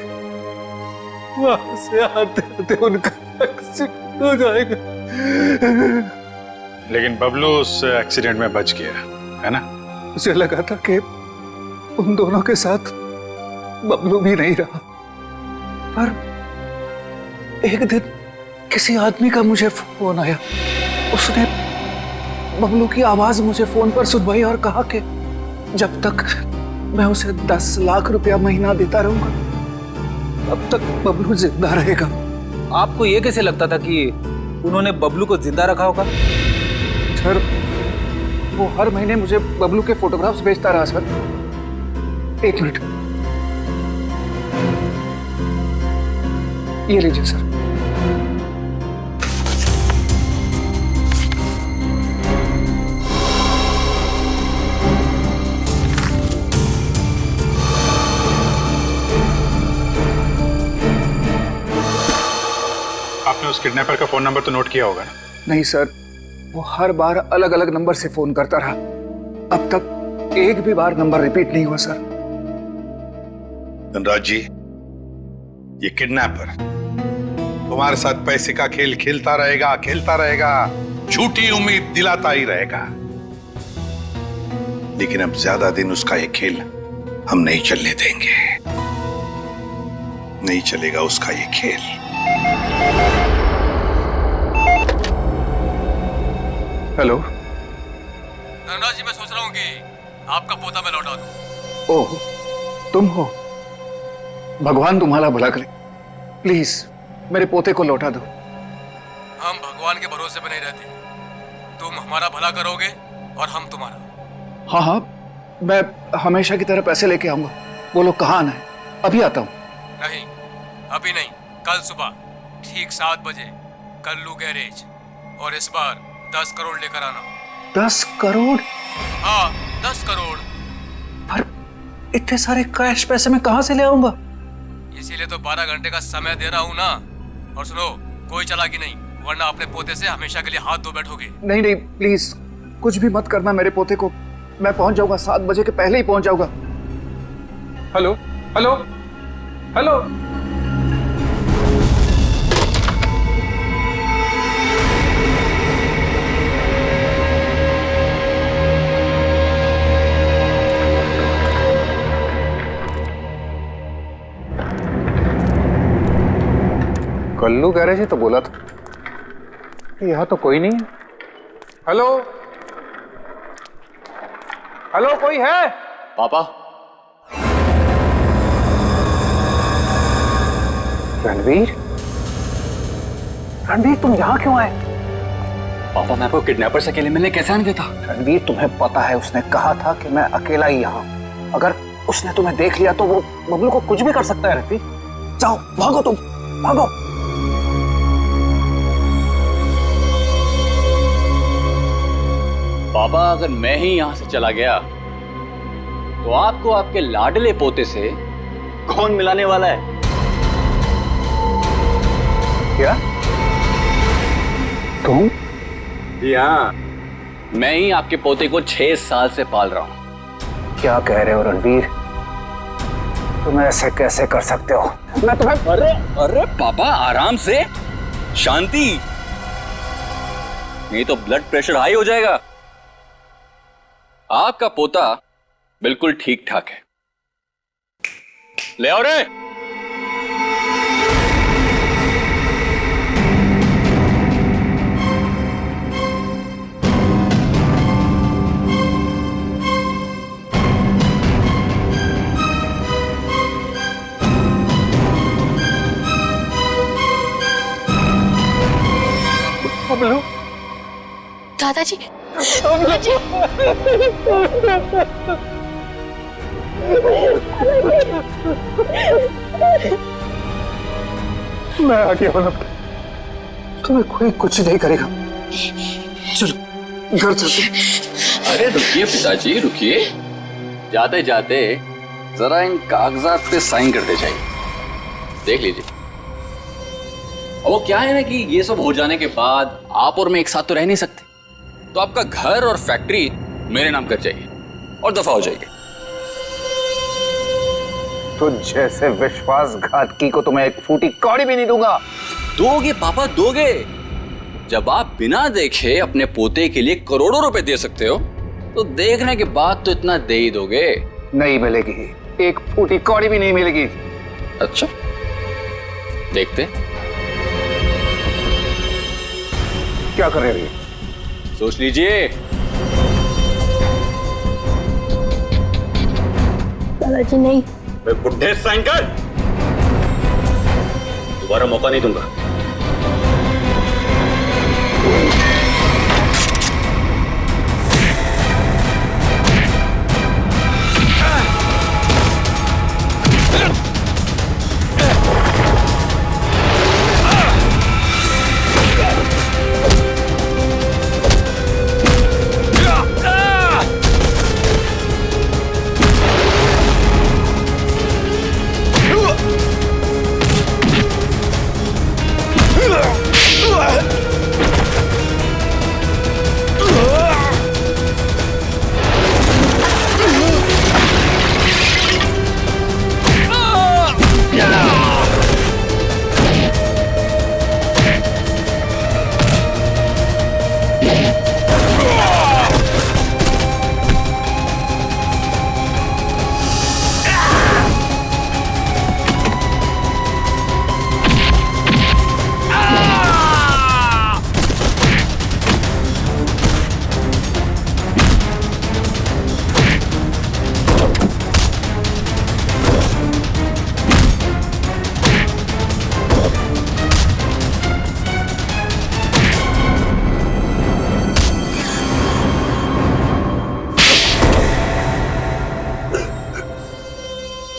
वहां से आते आते उनका एक्सीडेंट हो जाएगा। लेकिन बबलू उस एक्सीडेंट में बच गया, है ना? मुझे लगा था कि उन दोनों के साथ बबलू भी नहीं रहा, पर एक दिन किसी आदमी का मुझे फोन आया। उसने बबलू की आवाज मुझे फोन पर सुनवाई और कहा कि जब तक मैं उसे 10 लाख रुपया महीना देता रहूंगा तब तक बबलू जिंदा रहेगा। आपको ये कैसे लगता था कि उन्होंने बबलू को जिंदा रखा होगा? सर, वो हर महीने मुझे बबलू के फोटोग्राफ्स भेजता रहा सर। 1 मिनट, ये लीजिए सर। आपने उस किडनैपर का फोन नंबर तो नोट किया होगा ना? नहीं सर, वो हर बार अलग अलग नंबर से फोन करता रहा। अब तक एक भी बार नंबर रिपीट नहीं हुआ सर। धनराज जी, ये किडनैपर तुम्हारे साथ पैसे का खेल खेलता रहेगा, झूठी उम्मीद दिलाता ही रहेगा। लेकिन अब ज्यादा दिन उसका ये खेल हम नहीं चलने देंगे। नहीं चलेगा उसका ये खेल। हेलो धनराज जी, मैं सोच रहा हूँ कि आपका पोता मैं लौटा दूं। ओह, तुम हो? भगवान तुम्हारा भला करे। प्लीज मेरे पोते को लौटा दो। हम भगवान के भरोसे पे नहीं रहते। तुम हमारा भला करोगे और हम तुम्हारा। हाँ हाँ, मैं हमेशा की तरह पैसे लेके आऊंगा। बोलो कहाँ आना है? अभी आता हूँ। नहीं, अभी नहीं, कल सुबह ठीक 7 बजे कल्लू गैरेज, और इस बार 10 करोड़ लेकर आना। 10 करोड़? हाँ, 10 करोड़। पर इतने सारे कैश पैसे मैं कहाँ से ले आऊंगा? इसीलिए तो 12 घंटे का समय दे रहा हूँ ना। और सुनो, कोई चालाकी नहीं, वरना अपने पोते से हमेशा के लिए हाथ धो बैठोगे। नहीं नहीं, प्लीज कुछ भी मत करना मेरे पोते को। मैं पहुंच जाऊंगा, 7 बजे के पहले ही पहुंच जाऊंगा। Hello hello hello. Kallu garage ही तो बोला था, यहाँ तो कोई नहीं है। हेलो हेलो, कोई है? पापा, रणवीर, रणवीर तुम यहाँ क्यों आए? पापा, मैं आपको किडनैपर से अकेले मिलने कैसे आने देता? रणवीर, तुम्हें पता है उसने कहा था कि मैं अकेला ही यहाँ। अगर उसने तुम्हें देख लिया तो वो बबलू को कुछ भी कर सकता है। रणवीर जाओ, भागो, तुम भागो। पापा, अगर मैं ही यहां से चला गया तो आपको आपके लाडले पोते से कौन मिलाने वाला है? क्या? तुम? जी हाँ, मैं ही आपके पोते को 6 साल से पाल रहा हूँ। क्या कह रहे हो रणवीर? तुम ऐसे कैसे कर सकते हो? मैं तुम्हें... अरे पापा, आराम से, शांति, नहीं तो ब्लड प्रेशर हाई हो जाएगा। आपका पोता बिल्कुल ठीक ठाक है। ले आओ रे। बबलू, दादाजी, दादाजी। मैं आ गया हूं, तुम्हें कोई कुछ नहीं करेगा। चलो घर चलते। अरे रुकिए पिताजी, रुकिए। जाते जाते जरा इन कागजात पे साइन करते जाइए, देख लीजिए। वो क्या है ना कि ये सब हो जाने के बाद आप और मैं एक साथ तो रह नहीं सकते, तो आपका घर और फैक्ट्री मेरे नाम कर जाइए और दफा हो जाइए। तो जैसे विश्वासघातकी को तुम्हें एक फूटी कौड़ी भी नहीं दूंगा। दोगे पापा, दोगे। जब आप बिना देखे अपने पोते के लिए करोड़ों रुपए दे सकते हो, तो देखने के बाद तो इतना दे ही दोगे। नहीं मिलेगी, एक फूटी कौड़ी भी नहीं मिलेगी। अच्छा, देखते क्या कर रहे हो? सोच लीजिए। दादाजी नहीं। बुढ़े साइन कर, दोबारा मौका नहीं दूंगा।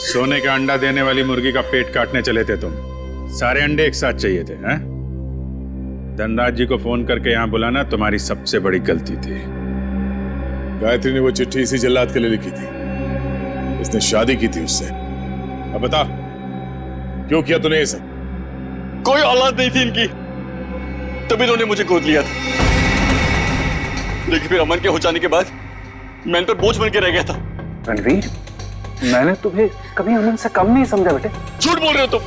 सोने का अंडा देने वाली मुर्गी का पेट काटने चले थे तुम। सारे अंडे एक साथ चाहिए थे, हैं? धनराज जी को फोन करके यहां बुलाना तुम्हारी सबसे बड़ी गलती थी। गायत्री ने वो चिट्ठी इसी जल्लाद के लिए लिखी थी, इसने शादी की थी उससे। अब बता, क्यों किया तूने ये सब? कोई औलाद नहीं थी इनकी, तभी इन्होंने मुझे गोद लिया था। लेकिन फिर अमन के हो जाने के बाद मैं इन पर बोझ बन के रह गया था। रणवीर, मैंने तुम्हें कभी अमन से कम नहीं समझा बेटे। झूठ बोल रहे हो तुम।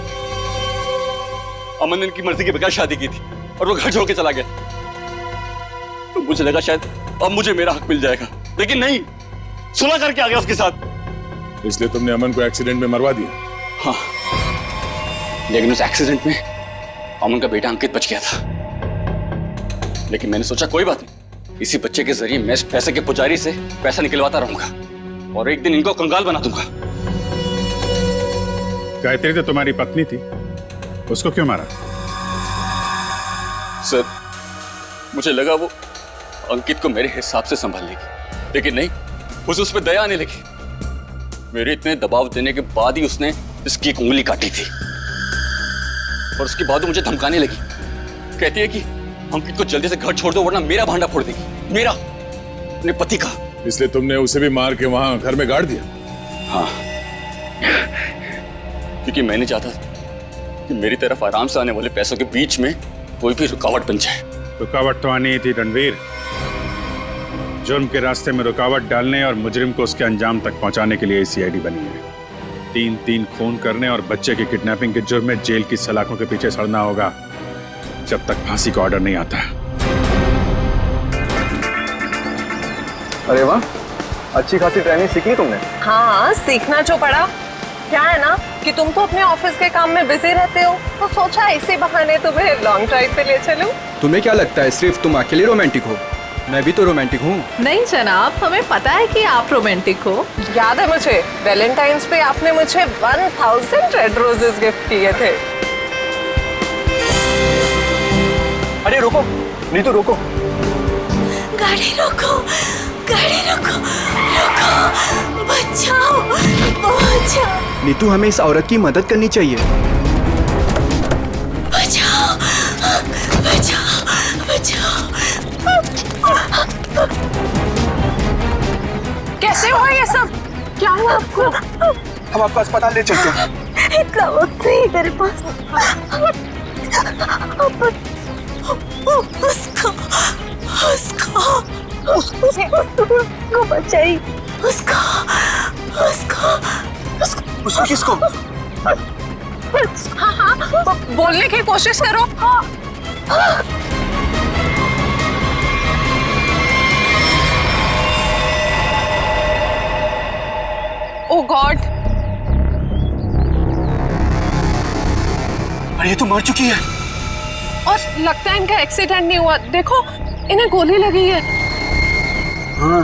अमन ने इनकी मर्जी के बगैर शादी की थी और वो घर छोड़ के चला गया। तो मुझे लगा शायद अब मुझे मेरा हक मिल जाएगा, लेकिन नहीं, सुलह करके आ गया उसके साथ। इसलिए तुमने अमन को एक्सीडेंट में मरवा दिया? हाँ, लेकिन उस एक्सीडेंट में अमन का बेटा अंकित बच गया था। लेकिन मैंने सोचा कोई बात नहीं, इसी बच्चे के जरिए मैं इस पैसे के पुजारी से पैसा निकलवाता रहूंगा और एक दिन इनको कंगाल बना दूंगा। गायत्री तो तुम्हारी पत्नी थी, उसको क्यों मारा? सर, मुझे लगा वो अंकित को मेरे हिसाब से संभाल लेगी, लेकिन नहीं, उसे उस पर दया आने लगी। मेरे इतने दबाव देने के बाद ही उसने इसकी एक उंगली काटी थी और उसके बाद वो मुझे धमकाने लगी। कहती है कि अंकित को जल्दी से घर छोड़ दो वरना मेरा भांडा फोड़ देगी, मेरा, अपने पति का। इसलिए तुमने उसे भी मार के वहां घर में गाड़ दिया? हाँ, क्योंकि मैंने चाहता था कि मेरी तरफ आराम से आने वाले पैसों के बीच में कोई भी रुकावट बन जाए। रुकावट तो आनी ही थी रणवीर। जुर्म के रास्ते में रुकावट डालने और मुजरिम को उसके अंजाम तक पहुंचाने के लिए सीआईडी बनी है। 3-3 खून करने और बच्चे की किडनैपिंग के जुर्म में जेल की सलाखों के पीछे सड़ना होगा जब तक फांसी का ऑर्डर नहीं आता। अरे वाह, अच्छी खासी ट्रेनिंग सीखी तुमने। हाँ, सीखना जो पड़ा। क्या है ना कि तुम तो अपने ऑफिस के काम में बिजी रहते हो, तो सोचा इसी बहाने तुम्हें लॉन्ग ड्राइव पे ले चलूं। तुम्हें क्या लगता है सिर्फ तुम अकेले रोमांटिक हो? मैं भी तो रोमांटिक हूँ। नहीं जनाब, हमें पता है कि आप रोमांटिक हो। याद है मुझे, वैलेंटाइंस पे आपने मुझे 1000 रेड रोजेस गिफ्ट किए थे। अरे रुको, नीतू रोको। गाड़ी रोको, गाड़ी रोको, रोको, बचाओ, बचाओ। नीतू, हमें इस औरत की मदद करनी चाहिए। बचाओ, बचाओ, बचाओ। कैसे हुआ ये सब? क्या हुआ आपको? हम आपको अस्पताल ले चलते हैं। इतना वक्त नहीं मेरे पास। उसको बचाई। उसको किसको? हाँ, बोलने की कोशिश करो। ओह गॉड, अरे ये तो मर चुकी है। और लगता है इनका एक्सीडेंट नहीं हुआ। देखो, इन्हें गोली लगी है। हाँ,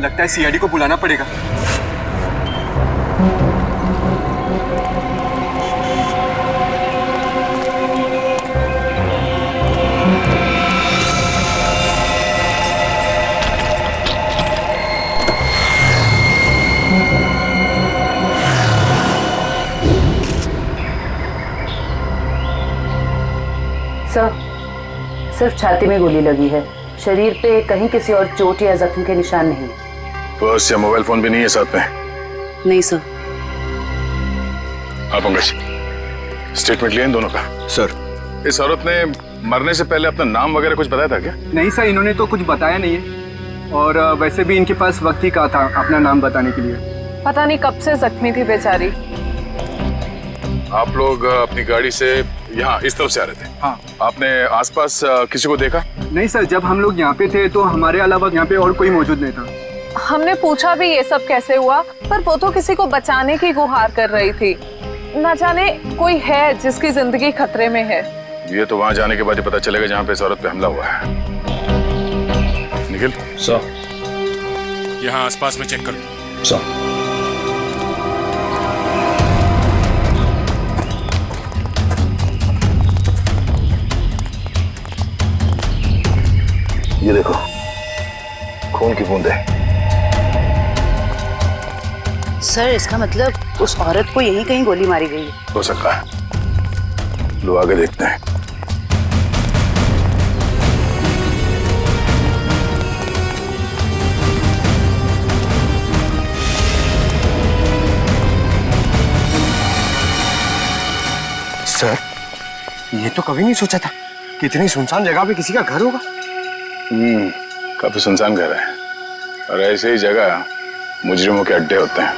लगता है सीआईडी को बुलाना पड़ेगा। सर, सिर्फ छाती में गोली लगी है, शरीर पे कहीं किसी और चोट या जख्म के निशान नहीं। पर्स या मोबाइल फोन भी नहीं है साथ में? नहीं सर। हाँ पंकज, स्टेटमेंट लिया इन दोनों का? सर, इस औरत ने मरने से पहले अपना नाम वगैरह कुछ बताया था क्या? नहीं सर, इन्होंने तो कुछ बताया नहीं है, और वैसे भी इनके पास वक्त ही कहा था अपना नाम बताने के लिए। पता नहीं कब से जख्मी थी बेचारी। आप लोग अपनी गाड़ी से यहाँ इस तरफ से आ रहे थे? हाँ। आपने आसपास किसी को देखा? नहीं सर, जब हम लोग यहाँ पे थे तो हमारे अलावा यहाँ पे और कोई मौजूद नहीं था। हमने पूछा भी ये सब कैसे हुआ, पर वो तो किसी को बचाने की गुहार कर रही थी। न जाने कोई है जिसकी जिंदगी खतरे में है। ये तो वहाँ जाने के बाद ही पता चलेगा जहाँ पे इस औरत पे हमला हुआ है। निखिल सर, यहाँ आसपास में चेक कर। सर, ये देखो, खून की बूंदें। सर, इसका मतलब उस औरत को यहीं कहीं गोली मारी गई है। हो सकता है, लो आगे देखते हैं। सर, ये तो कभी नहीं सोचा था कि इतनी सुनसान जगह पे किसी का घर होगा। काफी सुनसान घर है, और ऐसे ही जगह मुजरिमों के अड्डे होते हैं।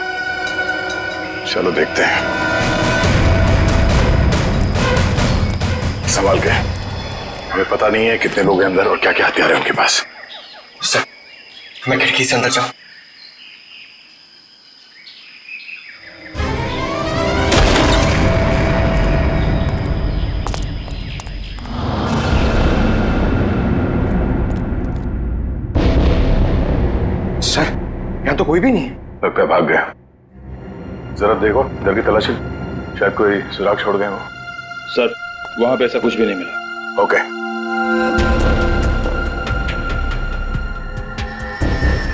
चलो देखते हैं। संभाल के, हमें पता नहीं है कितने लोग हैं अंदर और क्या क्या हथियार है उनके पास। सर, मैं खिड़की से अंदर जाऊं? सर, यहाँ तो कोई भी नहीं है। लगता है भाग गया। जरा देखो इधर की तलाशी, शायद कोई सुराग छोड़ गए हो। सर, वहां पे ऐसा कुछ भी नहीं मिला। ओके,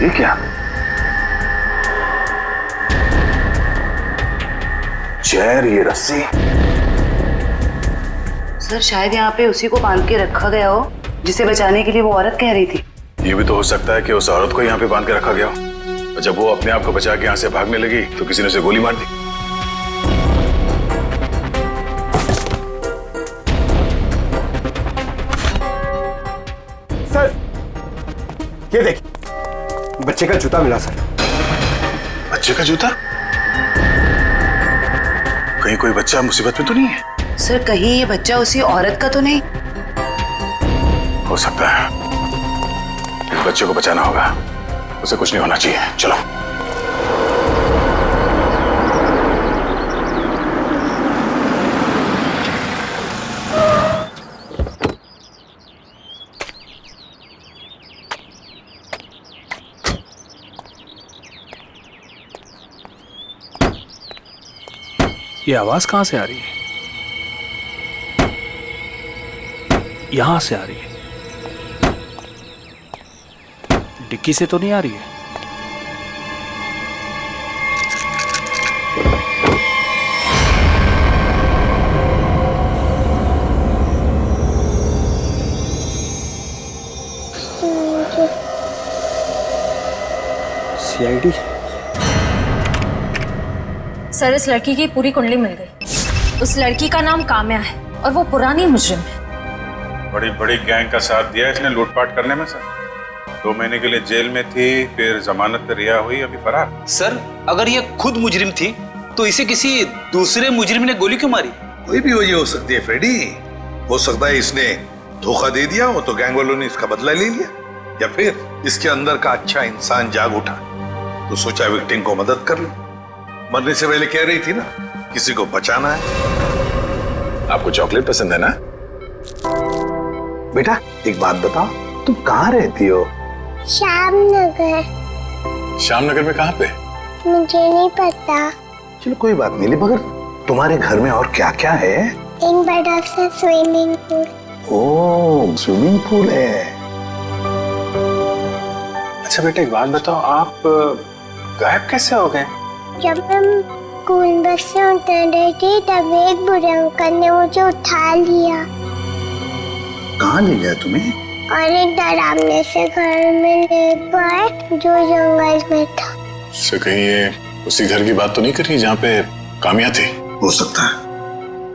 ये क्या? चेयर, ये रस्सी। सर, शायद यहाँ पे उसी को बांध के रखा गया हो जिसे बचाने के लिए वो औरत कह रही थी। ये भी तो हो सकता है कि उस औरत को यहाँ पे बांध के रखा गया हो, और जब वो अपने आप को बचा के यहाँ से भागने लगी तो किसी ने उसे गोली मार दी। सर ये देखिए, बच्चे का जूता मिला सर। बच्चे का जूता? कहीं कोई बच्चा मुसीबत में तो नहीं है? सर कहीं ये बच्चा उसी औरत का तो नहीं? हो सकता है। इस बच्चे को बचाना होगा, उसे कुछ नहीं होना चाहिए। चलो। ये आवाज कहां से आ रही है? यहां से आ रही है। डिक्की से तो नहीं आ रही है। सीआईडी। सर इस लड़की की पूरी कुंडली मिल गई। उस लड़की का नाम काम्या है और वो पुरानी मुजरिम है। बड़ी बड़ी गैंग का साथ दिया इसने लूटपाट करने में सर। 2 महीने के लिए जेल में थी, फिर जमानत पे रिहा हुई, अभी फरार। सर अगर ये खुद मुजरिम थी तो इसे किसी दूसरे मुजरिम ने गोली क्यों मारी? कोई भी वजह हो सकती है फ्रेडी। हो सकता है इसने धोखा दे दिया हो तो गैंग वालों ने इसका बदला ले लिया, या फिर इसके अंदर का अच्छा इंसान जाग उठा तो सोचा विक्टिम को मदद कर ली। मरने से पहले कह रही थी ना किसी को बचाना है। आपको चॉकलेट पसंद है ना? बेटा एक बात बताओ, तुम कहाँ रहती हो? श्यामनगर। श्यामनगर में कहाँ पे? मुझे नहीं पता। चलो कोई बात नहीं, मगर तुम्हारे घर में और क्या क्या है? एक बड़ा सा स्विमिंग पूल। ओह स्विमिंग पूल है। अच्छा बेटा एक बात बताओ, आप गायब कैसे हो गए? जब हम स्कूल बस से उतर रही थी तब एक बुरे अंकल ने मुझे उठा लिया। कहाँ ले गया तुम्हें? और एक डरावने से घर में ले गए जो जंगल में था। इससे कहीं ये उसी घर की बात तो नहीं कर रही जहाँ पे काम्या थी? हो सकता है।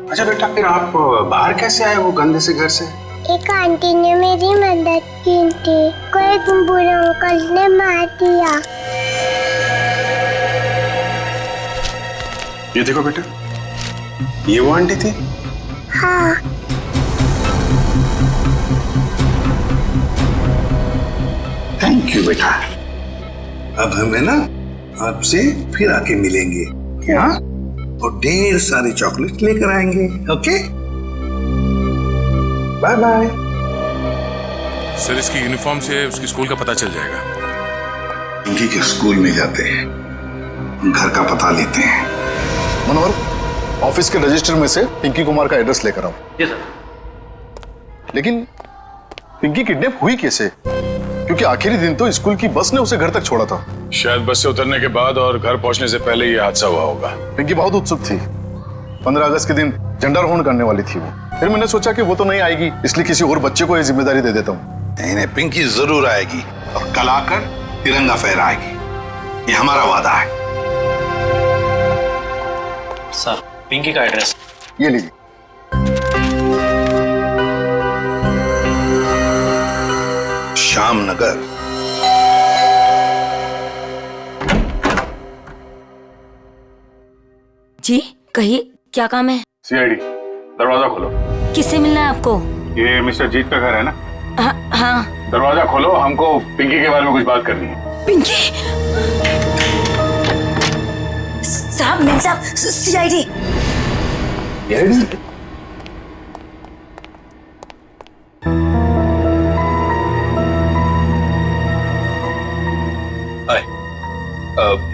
अच्छा बेटा फिर आप बाहर कैसे आए वो गंदे से घर से? एक आंटी ने मेरी मदद की थी, को एक बुरे अंकल ने मार दिया। ये देखो बेटा, ये वो आंटी थी? हाँ। थैंक यू बेटा। अब हमें ना आपसे फिर आके मिलेंगे क्या? और ढेर सारी चॉकलेट लेकर आएंगे। Okay bye bye. सर इसकी यूनिफॉर्म से उसकी स्कूल का पता चल जाएगा। पिंकी के स्कूल में जाते हैं, घर का पता लेते हैं। मनोहर ऑफिस के रजिस्टर में से पिंकी कुमार का एड्रेस लेकर आओ। जी सर। लेकिन पिंकी किडनैप हुई कैसे? क्योंकि आखिरी दिन तो स्कूल की बस ने उसे घर तक छोड़ा था। शायद बस से उतरने के बाद और घर पहुंचने से पहले ये हादसा हुआ होगा। पिंकी बहुत उत्सुक थी। 15 अगस्त के दिन झंडारोहण करने वाली थी वो। फिर मैंने सोचा कि वो तो नहीं आएगी, इसलिए किसी और बच्चे को ये जिम्मेदारी दे देता हूँ। नहीं, पिंकी जरूर आएगी और कल आकर तिरंगा फहराएगी, ये हमारा वादा है। सर पिंकी का एड्रेस ये लीजिए। श्यामनगर। जी कहिए, क्या काम है? सीआईडी, दरवाजा खोलो। किससे मिलना है आपको? ये मिस्टर जीत का घर है ना? हाँ। दरवाजा खोलो, हमको पिंकी के बारे में कुछ बात करनी है। पिंकी? साहब, मिल साहब, सीआईडी।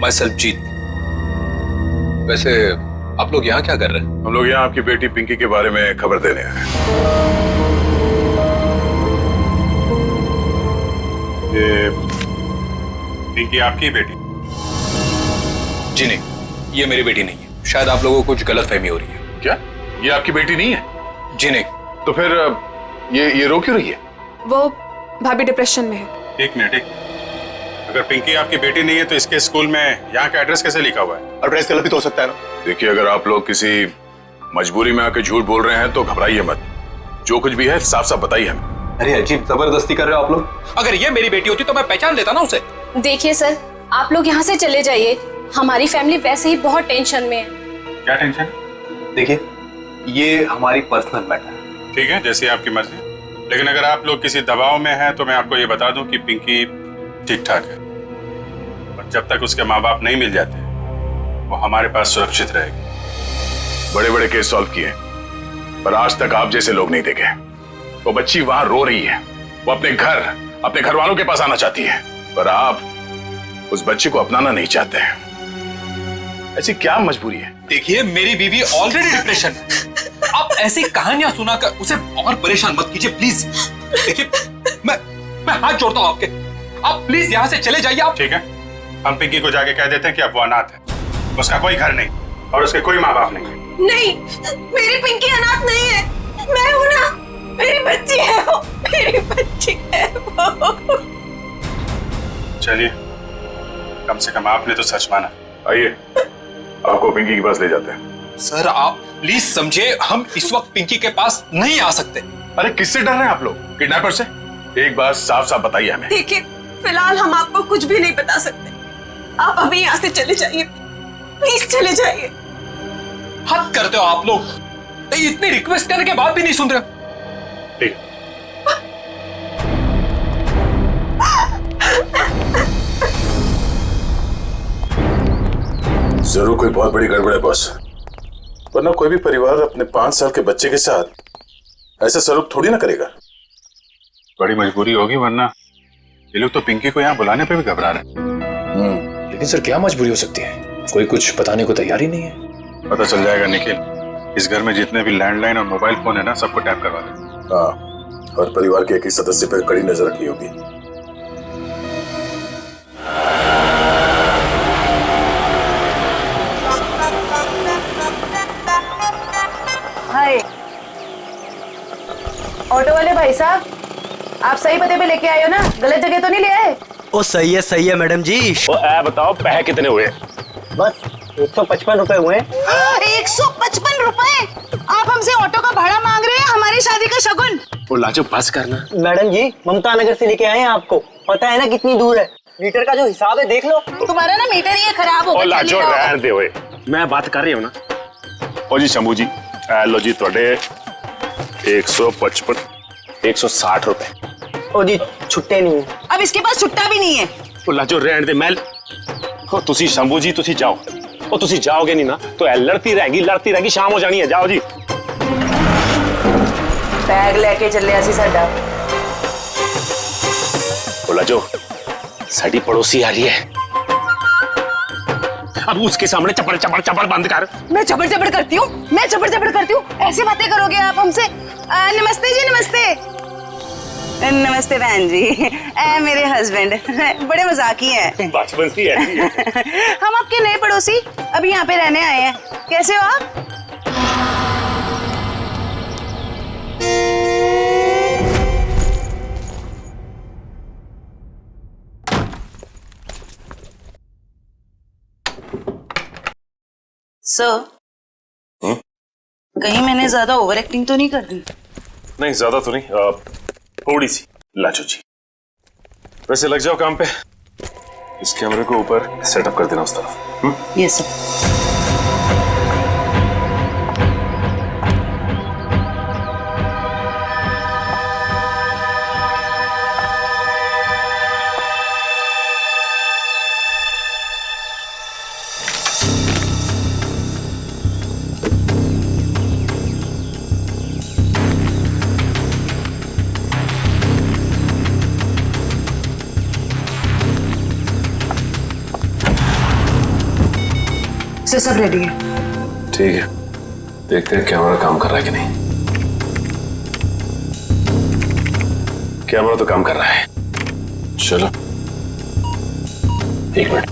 माय सेल्फ जीत। वैसे आप लोग यहाँ क्या कर रहे हैं? हम लोग यहाँ आपकी बेटी पिंकी के बारे में खबर देने आए हैं। ये पिंकी आपकी बेटी? जी नहीं, ये मेरी बेटी नहीं है। शायद आप लोगों को कुछ गलतफहमी हो रही है। क्या ये आपकी बेटी नहीं है? जी नहीं। तो फिर ये रो क्यों रही है? वो भाभी डिप्रेशन में है। एक मिनट, अगर पिंकी आपकी बेटी नहीं है तो इसके स्कूल में यहाँ का एड्रेस कैसे लिखा हुआ है? एड्रेस गलत भी तो हो सकता है ना? देखिए, अगर आप लोग किसी मजबूरी में आके झूठ बोल रहे हैं तो घबराइए मत। जो कुछ भी है साफ साफ बताइए हमें। अरे अजीब जबरदस्ती कर रहे हो आप लोग। अगर ये मेरी बेटी होती तो मैं पहचान लेता ना उसे। देखिए सर, आप लोग यहाँ से चले जाइए, हमारी फैमिली वैसे ही बहुत टेंशन में है। क्या टेंशन? देखिए, ये हमारी पर्सनल मैटर है। ठीक है, जैसी आपकी मर्जी। लेकिन अगर आप लोग किसी दबाव में हैं तो मैं आपको ये बता दूं कि पिंकी ठीक ठाक है, और जब तक उसके माँ बाप नहीं मिल जाते वो हमारे पास सुरक्षित रहेगी। बड़े बड़े केस सॉल्व किए, पर आज तक आप जैसे लोग नहीं देखे। वो बच्ची वहां रो रही है, वो अपने घर वालों के पास आना चाहती है, पर आप उस बच्ची को अपनाना नहीं चाहते हैं। ऐसी क्या मजबूरी है? देखिए, मेरी बीवी ऑलरेडी डिप्रेशन में। आप ऐसी कहानियां सुनाकर उसे और परेशान मत कीजिए प्लीज। देखिए, मैं हाथ जोड़ता हूं आपके, आप प्लीज यहाँ से चले जाइए। आप ठीक है, हम पिंकी को जाके कह देते हैं कि अब वो अनाथ है, उसका कोई घर नहीं और उसके कोई माँ बाप नहीं है। नहीं, मेरी पिंकी अनाथ नहीं है, मैं हूं ना, मेरी बच्ची है वो, मेरी बच्ची है वो। चलिए, कम से कम आपने तो सच माना। आइए, आपको पिंकी के पास ले जाते हैं। सर, आप प्लीज समझे, हम इस वक्त पिंकी के पास नहीं आ सकते। अरे किससे डर रहे हैं आप लोग? किडनैपर से? एक बात साफ साफ बताइए हमें। देखिए, फिलहाल हम आपको कुछ भी नहीं बता सकते, आप अभी यहाँ से चले जाइए, प्लीज चले जाइए। हद करते हो आप लोग, इतनी रिक्वेस्ट करने के बाद भी नहीं सुन रहे। ठीक, जरूर कोई बहुत बड़ी गड़बड़ है बॉस, वरना कोई भी परिवार अपने 5 साल के बच्चे के साथ ऐसा सलूक थोड़ी ना करेगा। बड़ी मजबूरी होगी, वरना ये लोग तो पिंकी को यहाँ बुलाने पे भी घबरा रहे हैं। लेकिन सर, क्या मजबूरी हो सकती है? कोई कुछ बताने को तैयार ही नहीं है। पता चल जाएगा निखिल। इस घर में जितने भी लैंडलाइन और मोबाइल फोन है ना, सबको टैप करवा दे। हाँ, और परिवार के एक ही सदस्य पर कड़ी नजर रखनी होगी। हाय, ऑटो वाले भाई साहब, आप सही पते पे लेके आए हो ना? गलत जगह तो नहीं ले आए? ओ सही है मैडम जी। ओ बताओ, पैसे कितने हुए? बस 155 रुपए हुए। 155 रुपए? आप हमसे ऑटो का भाड़ा मांग रहे हैं, हमारी शादी का शगुन? ओ लाजो, बस करना। मैडम जी, ममता नगर से लेके आए हैं आपको, पता है ना कितनी दूर है? मीटर का जो हिसाब है देख लो। तुम्हारा ना मीटर ही खराब हो गया। ओ लाजो, रहने दे ओए, मैं बात कर रही हूँ ना। ओ जी शंभू जी, लो जी थोड़े 155 160 रुपए। ओ जी, छुट्टे नहीं है। अब इसके पास छुट्टा भी नहीं है। ओ लाजो, रहने दे। मैं ओ तुसी शंभू जी, तुसी जाओ। ओ तुसी जाओगे नहीं ना तो लड़ती रहेगी, शाम हो जानी है। जाओ जी। बैग लेके चले ऐसी साडा। ओ लाजो, साडी पड़ोसी आ रही है, अब उसके सामने चपड़ चपड़ चपड़ बंद कर। मैं चपड़ चपड़ करती हूँ, मैं चपड़ चपड़ करती हूँ? ऐसी बातें करोगे आप हमसे? नमस्ते जी, नमस्ते। नमस्ते बहन जी, मेरे हस्बैंड बड़े मजाकी हैं। बचपन से ऐसी है। हम आपके नए पड़ोसी अभी यहाँ पे रहने आए हैं। कैसे हो आप? सर, कहीं मैंने ज्यादा ओवर एक्टिंग तो नहीं कर दी? नहीं, ज्यादा तो नहीं, थोड़ी सी। लाजो जी, वैसे लग जाओ काम पे। इस कैमरे को ऊपर सेटअप कर देना उस तरफ। Yes sir. सब रेडी है। ठीक है, देखते हैं कैमरा काम कर रहा है कि नहीं। कैमरा तो काम कर रहा है। चलो 1 मिनट,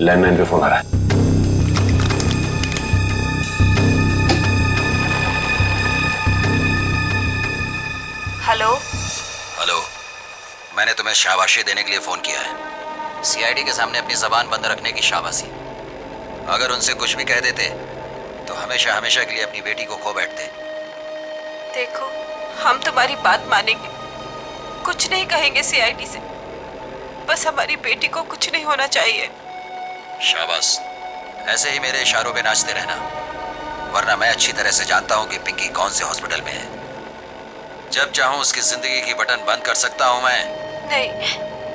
लैंडलाइन पे फोन आ रहा है। हेलो। हेलो, मैंने तुम्हें शाबाशी देने के लिए फोन किया है। सीआईडी के सामने अपनी जबान बंद रखने की शाबाशी। अगर उनसे कुछ भी कह देते तो हमेशा हमेशा के लिए अपनी बेटी को खो बैठते। देखो, हम तुम्हारी बात मानेंगे, कुछ नहीं कहेंगे सीआईडी से। बस हमारी बेटी को कुछ नहीं होना चाहिए। शाबाश, ऐसे ही मेरे इशारों पे नाचते रहना, वरना मैं अच्छी तरह से जानता हूँ कि पिंकी कौन से हॉस्पिटल में है। जब चाहूँ उसकी जिंदगी की बटन बंद कर सकता हूँ मैं। नहीं,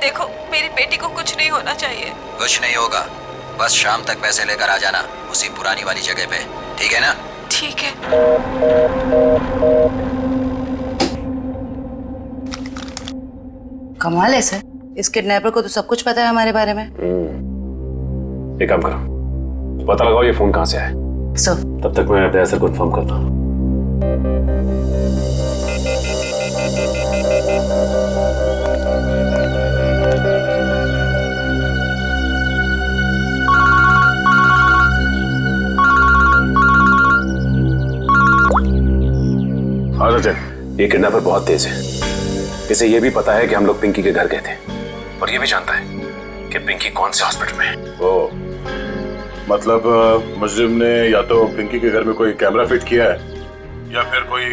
देखो मेरी बेटी को कुछ नहीं होना चाहिए। कुछ नहीं होगा, बस शाम तक पैसे लेकर आ जाना उसी पुरानी वाली जगह पे, ठीक है ना? ठीक है। कमाल है सर, इस किडनैपर को तो सब कुछ पता है हमारे बारे में। एक काम करो, पता लगाओ ये फोन कहाँ से आया। सर तब तक मैं दया सर को इन्फॉर्म करता हूँ। हाँ सचिन, ये किडनैपर बहुत तेज है। इसे ये भी पता है कि हम लोग पिंकी के घर गए थे, और ये भी जानता है कि पिंकी कौन से हॉस्पिटल में है। ओ, मतलब मुजरिम ने या तो पिंकी के घर में कोई कैमरा फिट किया है या फिर कोई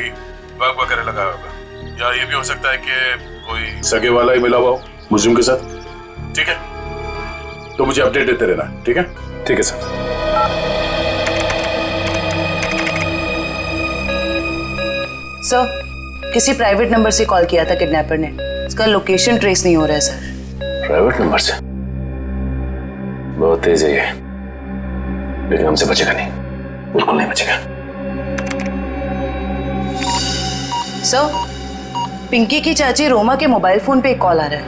बग वगैरह लगाया होगा, या ये भी हो सकता है कि कोई सगे वाला ही मिला हुआ हो मुजरिम के साथ। ठीक है, तो मुझे अपडेट देते रहना। ठीक है? ठीक है सर। सर, किसी प्राइवेट नंबर से कॉल किया था किडनैपर ने, इसका लोकेशन ट्रेस नहीं हो रहा है सर। प्राइवेट नंबर से? बहुत तेज है ये, लेकिन हमसे बचेगा नहीं, बिल्कुल नहीं बचेगा। सर, पिंकी की चाची रोमा के मोबाइल फोन पे एक कॉल आ रहा है।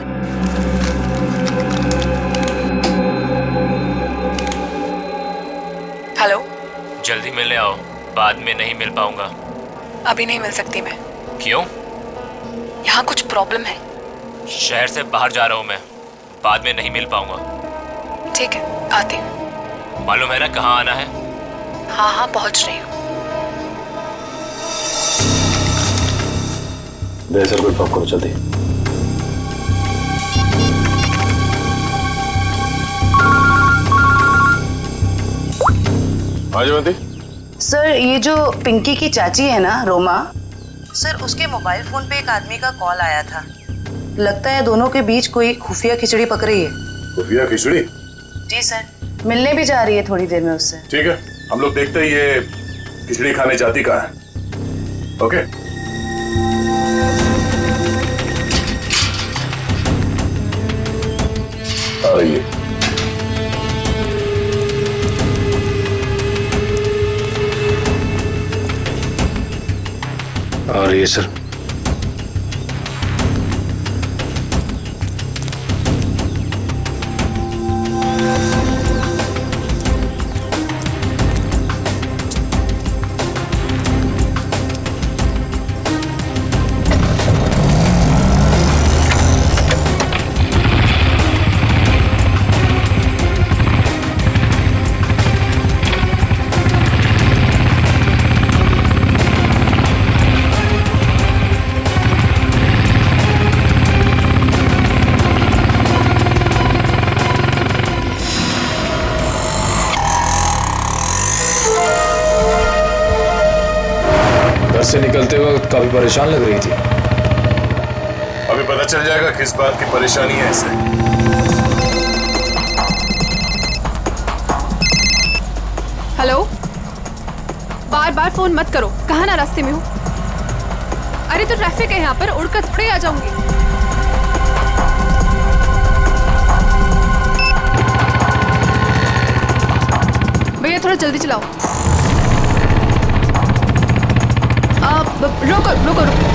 हेलो, जल्दी मिलने आओ, बाद में नहीं मिल पाऊंगा। अभी नहीं मिल सकती मैं। क्यों? यहाँ कुछ प्रॉब्लम है। शहर से बाहर जा रहा हूँ मैं, बाद में नहीं मिल पाऊंगा। ठीक है, आती हूँ। मालूम है ना कहाँ आना है? हाँ हाँ, पहुँच रही हूँ। दया सर को इन्फॉर्म करो जल्दी। हाँ जयवंती। सर, ये जो पिंकी की चाची है ना रोमा, सर उसके मोबाइल फोन पे एक आदमी का कॉल आया था। लगता है दोनों के बीच कोई खुफिया खिचड़ी पक रही है। खुफिया खिचड़ी? जी सर, मिलने भी जा रही है थोड़ी देर में उससे। ठीक है, हम लोग देखते ही ये खिचड़ी खाने जाती कहाँ है। ओके? आ रही है। आ रही है सर। से निकलते वक्त काफी परेशान लग रही थी। अभी पता चल जाएगा किस बात की परेशानी है इसे। हेलो, बार बार फोन मत करो, कहाँ ना रास्ते में हूँ। अरे तो ट्रैफिक है यहाँ पर, उड़कर थोड़े आ जाऊंगी। भैया थोड़ा जल्दी चलाओ। रोको रोको रोको।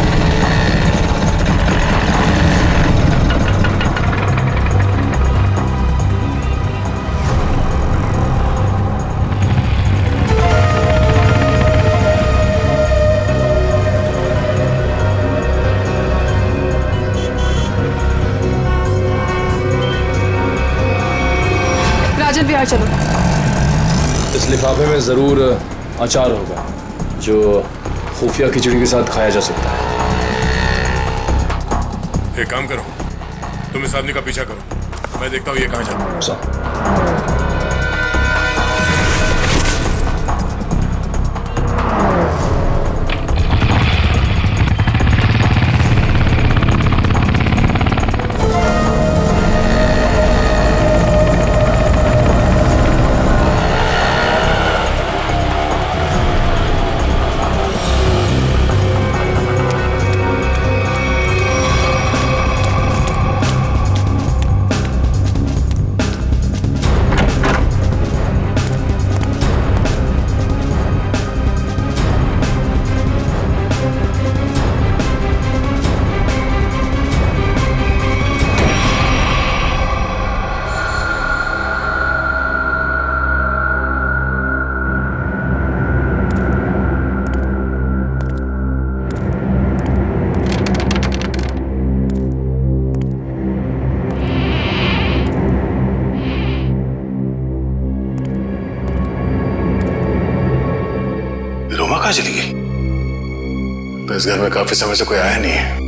राजन विहार चलो। इस लिफाफे में जरूर अचार होगा जो खुफिया खिचड़ी के साथ खाया जा सकता है। एक काम करो, तुम इस आदमी का पीछा करो, मैं देखता हूँ ये कहाँ जाता है। कहाँ चली गई? तो इस घर में काफी समय से कोई आया नहीं है।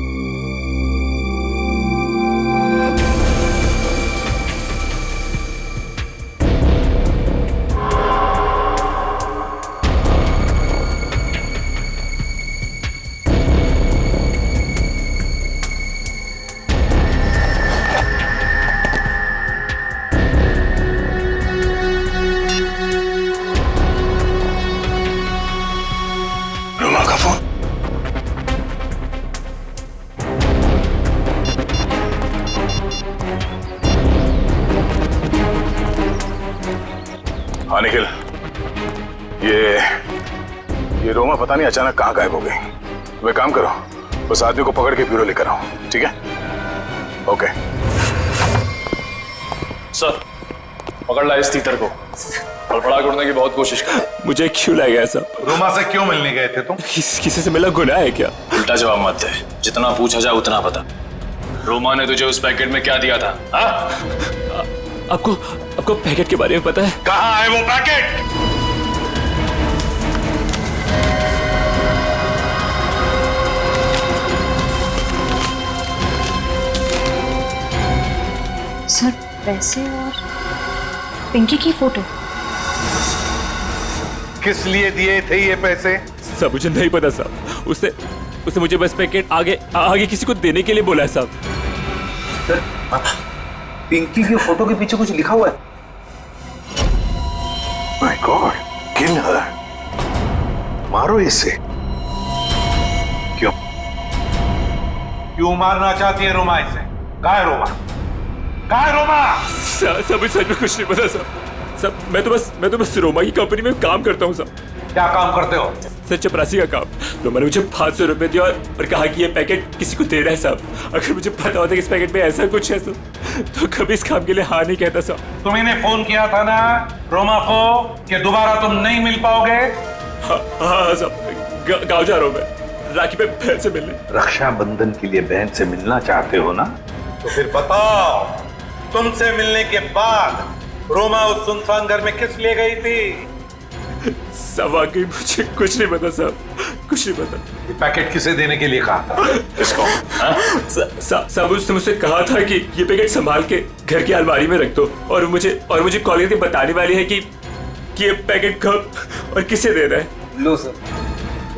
रोमा का फोन। हाँ निखिल, ये रोमा पता नहीं अचानक कहाँ गायब हो गई। तुम एक काम करो, उस आदमी को पकड़ के ब्यूरो लेकर आओ, ठीक है? ओके सर, पकड़ ला इस तीतर को। फड़फड़ा करने की बहुत कोशिश कर। मुझे क्यों लाया गया सब? रोमा से क्यों मिलने गए थे तुम? किसी से मिला गुनाह है क्या? उल्टा जवाब मत दे, जितना पूछा जाए उतना बता। रोमा ने तुझे उस पैकेट में क्या दिया था? आपको पैकेट के बारे में पता है? कहाँ है वो पैकेट? सर, पैसे और पिंकी की फोटो। किस लिए दिए थे ये पैसे? सब मुझे नहीं पता साहब। उसने मुझे बस पैकेट आगे किसी को देने के लिए बोला है साहब। सर, पिंकी की फोटो के पीछे कुछ लिखा हुआ है। माय गॉड, किल हर। मारो इसे। क्यों मारना चाहती है रोमा इसे? कहाँ है रोमा? कहाँ है रोमा? सब सच में कुछ नहीं पता सब। मैं तो बस रोमा की कंपनी में काम करता हूँ सब। क्या काम करते हो? सर, चपरासी का काम। तो मैंने मुझे 500 रुपए दिया और कहा कि ये पैकेट किसी को देना है साहब। अगर मुझे पता होता कि इस पैकेट में ऐसा कुछ है तो कभी इस काम के लिए हाँ नहीं कहता साहब। तुमने फोन किया था ना रोमा को कि दोबारा तुम नहीं मिल पाओगे? हाँ साहब, गाँव जा रहा हूँ मैं राखी पे बहन से मिलने। रक्षाबंधन के लिए बहन से मिलना चाहते हो ना? तो फिर बताओ, तुमसे मिलने के बाद रोमा उस सुनसान घर में किस लिए गई थी? सब वाकई मुझे कुछ नहीं पता साहब, कुछ नहीं पता। ये पैकेट किसे देने के लिए कहा था? किसको? साहब, उसने मुझसे कहा था कि ये पैकेट संभाल के घर की अलमारी में रख दो और मुझे कॉल करके बताने वाली है कि ये पैकेट कब और किसे देना है। लो सर,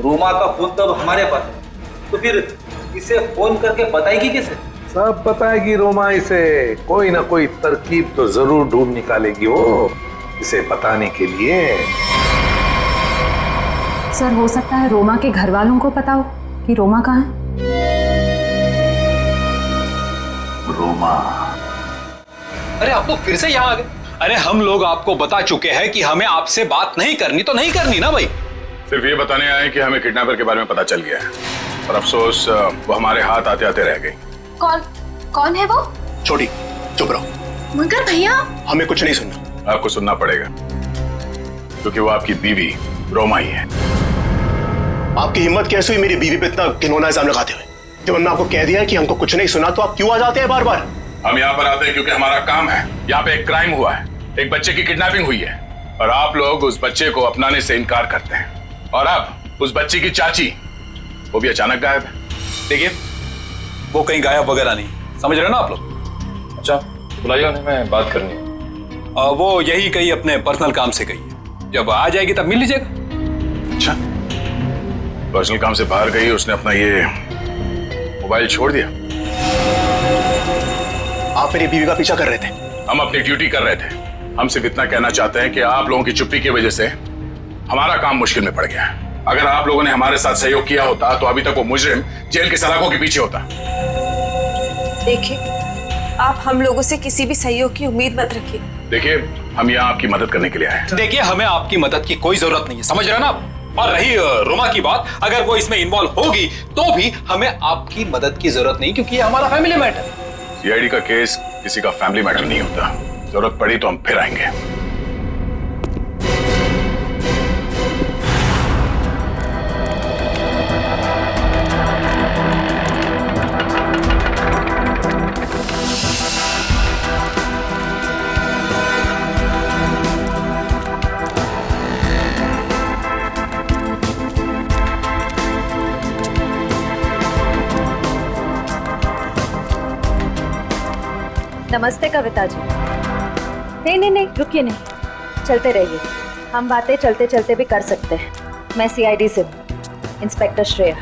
रोमा का फोन तो अब हमारे पास है, तो फिर इसे फोन करके बताएगी किसे? सब बताएगी रोमा इसे। कोई ना कोई तरकीब तो जरूर ढूंढ निकालेगी वो इसे बताने के लिए। सर, हो सकता है रोमा के घर वालों को पता हो कि रोमा कहाँ है। रोमा? अरे आप लोग फिर से यहाँ आ गए। अरे हम लोग आपको बता चुके हैं कि हमें आपसे बात नहीं करनी तो नहीं करनी ना भाई। सिर्फ ये बताने आए कि हमें किडनैपर के बारे में पता चल गया है और अफसोस वो हमारे हाथ आते आते रह गई। कौन है वो? छोटी, चुप रहो। मगर भैया, हमें कुछ नहीं सुनना। आपको सुनना पड़ेगा क्योंकि वो आपकी बीवी रोमा ही है। आपकी हिम्मत कैसे हुई मेरी बीवी पे इतना घिनौना इल्जाम लगाते हुए? जब हमने आपको कह दिया है कि हमको कुछ नहीं सुना तो आप क्यों आ जाते हैं बार बार? हम यहाँ पर आते हैं क्योंकि हमारा काम है। यहाँ पे एक क्राइम हुआ है, एक बच्चे की किडनैपिंग हुई है और आप लोग उस बच्चे को अपनाने से इनकार करते हैं। और अब उस बच्ची की चाची वो भी अचानक गायब है। देखिए, वो कहीं गायब वगैरह नहीं, समझ रहे हो ना आप लोग? अच्छा, बुलाइए उन्हें, मैं बात करनी है। वो यही कहीं अपने पर्सनल काम से गई है, जब आ जाएगी तब मिल लीजिएगा। अच्छा, पर्सनल काम से बाहर गई, उसने अपना ये मोबाइल छोड़ दिया? आप मेरी बीवी का पीछा कर रहे थे? हम अपनी ड्यूटी कर रहे थे। हम सिर्फ इतना कहना चाहते हैं कि आप लोगों की चुप्पी की वजह से हमारा काम मुश्किल में पड़ गया है। अगर आप लोगों ने हमारे साथ सहयोग किया होता तो अभी तक वो मुजरिम जेल के सलाखों के पीछे होता। देखिए, आप हम लोगों से किसी भी सहयोग की उम्मीद मत रखिए। देखिए, हम यहाँ आपकी मदद करने के लिए आए हैं। देखिए, हमें आपकी मदद की कोई जरूरत नहीं है, समझ रहे हैं ना आप? और रही रोमा की बात, अगर वो इसमें इन्वॉल्व होगी तो भी हमें आपकी मदद की जरूरत नहीं, क्योंकि ये हमारा फैमिली मैटर है। सीआईडी का केस किसी का फैमिली मैटर नहीं होता। जरूरत पड़ी तो हम फिर आएंगे। नमस्ते कविता जी। नहीं, रुकिए नहीं, चलते रहिए। हम बातें चलते चलते भी कर सकते हैं। मैं सीआईडी से हूँ, इंस्पेक्टर श्रेया।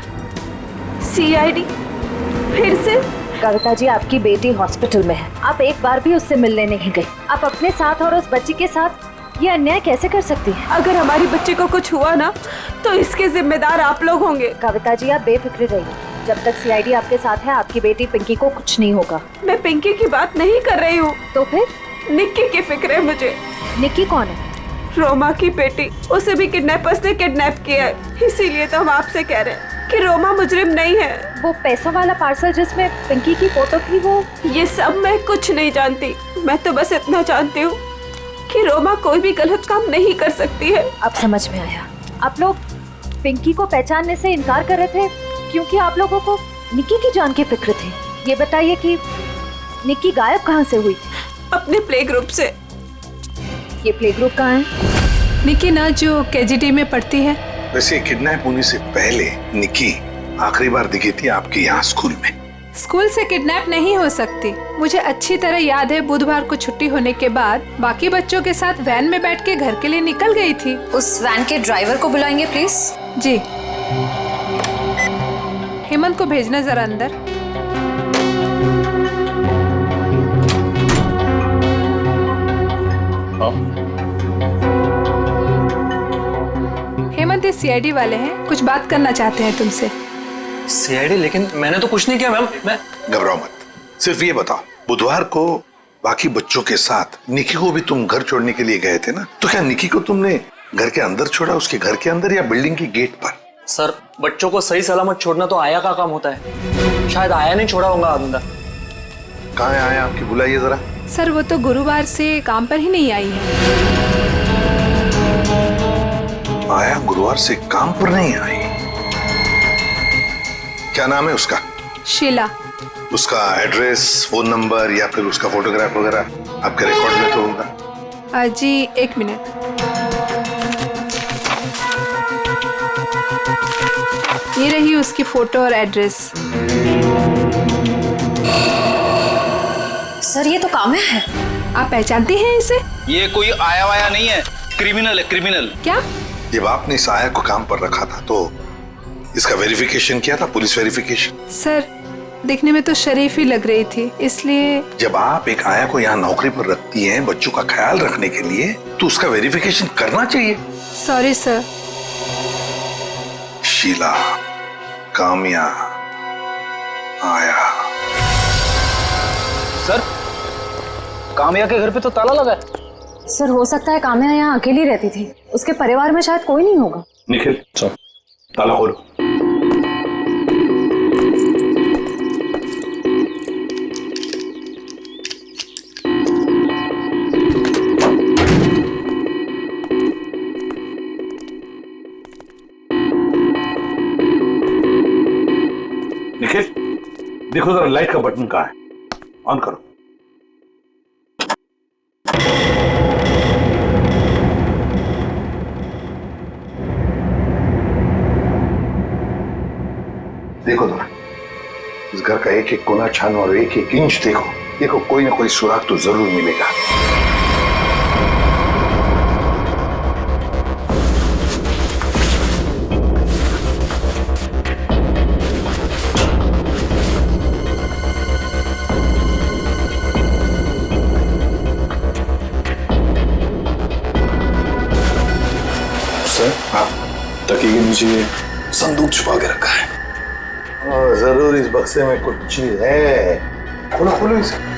सीआईडी? फिर से? कविता जी, आपकी बेटी हॉस्पिटल में है, आप एक बार भी उससे मिलने नहीं गई। आप अपने साथ और उस बच्ची के साथ ये अन्याय कैसे कर सकती हैं? अगर हमारी बच्ची को कुछ हुआ ना तो इसके जिम्मेदार आप लोग होंगे। कविता जी, आप बेफिक्र रहिए। जब तक सीआईडी आपके साथ है, आपकी बेटी पिंकी को कुछ नहीं होगा। मैं पिंकी की बात नहीं कर रही हूँ। तो फिर? निक्की की फिक्र है मुझे। निक्की कौन है? रोमा की बेटी। उसे भी किडनैपर्स ने किडनैप किया है, इसीलिए तो हम आपसे कह रहे हैं कि रोमा मुजरिम नहीं है। वो पैसा वाला पार्सल जिसमें पिंकी की फोटो थी, वो? ये सब मैं कुछ नहीं जानती। मैं तो बस इतना जानती हूँ कि रोमा कोई भी गलत काम नहीं कर सकती है। अब समझ में आया। आप लोग पिंकी को पहचानने से इनकार कर रहे थे क्योंकि आप लोगों को निक्की की जान की फिक्र थी। ये बताइए कि निक्की गायब कहाँ से हुई? अपने प्ले ग्रुप से। ये प्ले ग्रुप कहाँ है? निक्की ना जो केजीडी में पढ़ती है। वैसे किडनैप होने से पहले निक्की आखिरी बार दिखी थी आपके यहाँ स्कूल में। स्कूल से किडनैप नहीं हो सकती। मुझे अच्छी तरह याद है, बुधवार को छुट्टी होने के बाद बाकी बच्चों के साथ वैन में बैठ के घर के लिए निकल गई थी। उस वैन के ड्राइवर को बुलाएंगे प्लीज। जी। हेमंत को भेजना जरा अंदर। हेमंत ये सीआईडी वाले हैं, कुछ बात करना चाहते हैं तुमसे। सीआईडी? लेकिन मैंने तो कुछ नहीं किया मैम। मैं घबराओ मत, सिर्फ ये बताओ, बुधवार को बाकी बच्चों के साथ निक्की को भी तुम घर छोड़ने के लिए गए थे ना? तो क्या निक्की को तुमने घर के अंदर छोड़ा, उसके घर के अंदर या बिल्डिंग की गेट पर? सर, बच्चों को सही सलामत छोड़ना तो आया का काम होता है। शायद आया नहीं छोड़ा होगा अंदर। कहाँ है आया आपकी? बुलाइए जरा। सर, वो तो गुरुवार से काम पर ही नहीं आई है। आया गुरुवार से काम पर नहीं आई? क्या नाम है उसका? शीला। उसका एड्रेस, फोन नंबर या फिर उसका फोटोग्राफ वगैरह आपके रिकॉर्ड में तो होगा? जी, एक मिनट। ये रही उसकी फोटो और एड्रेस। सर, ये तो काम्या है। आप पहचानती हैं इसे? ये कोई आया वाया नहीं है, क्रिमिनल है, क्रिमिनल। क्या? जब आपने इस आया को काम पर रखा था तो इसका वेरिफिकेशन किया था, पुलिस वेरिफिकेशन? सर, दिखने में तो शरीफ ही लग रही थी, इसलिए। जब आप एक आया को यहाँ नौकरी पर रखती हैं बच्चों का ख्याल रखने के लिए, तो उसका वेरिफिकेशन करना चाहिए। Sorry sir. शीला, काम्या, आया। सर, काम्या के घर पे तो ताला लगा है। सर, हो सकता है काम्या यहाँ अकेली रहती थी, उसके परिवार में शायद कोई नहीं होगा। निखिल, चल ताला खोलो। निखिल, देखो जरा लाइट का बटन कहाँ है, ऑन करो। देखो जरा, इस घर का एक एक कोना छानो और एक एक इंच देखो। देखो, कोई ना कोई सुराग तो जरूर मिलेगा। सर, हाँ, तकिए के नीचे संदूक छुपा के रखा है। जरूर इस बक्से में कुछ चीज है। खोलो खोलो इसे।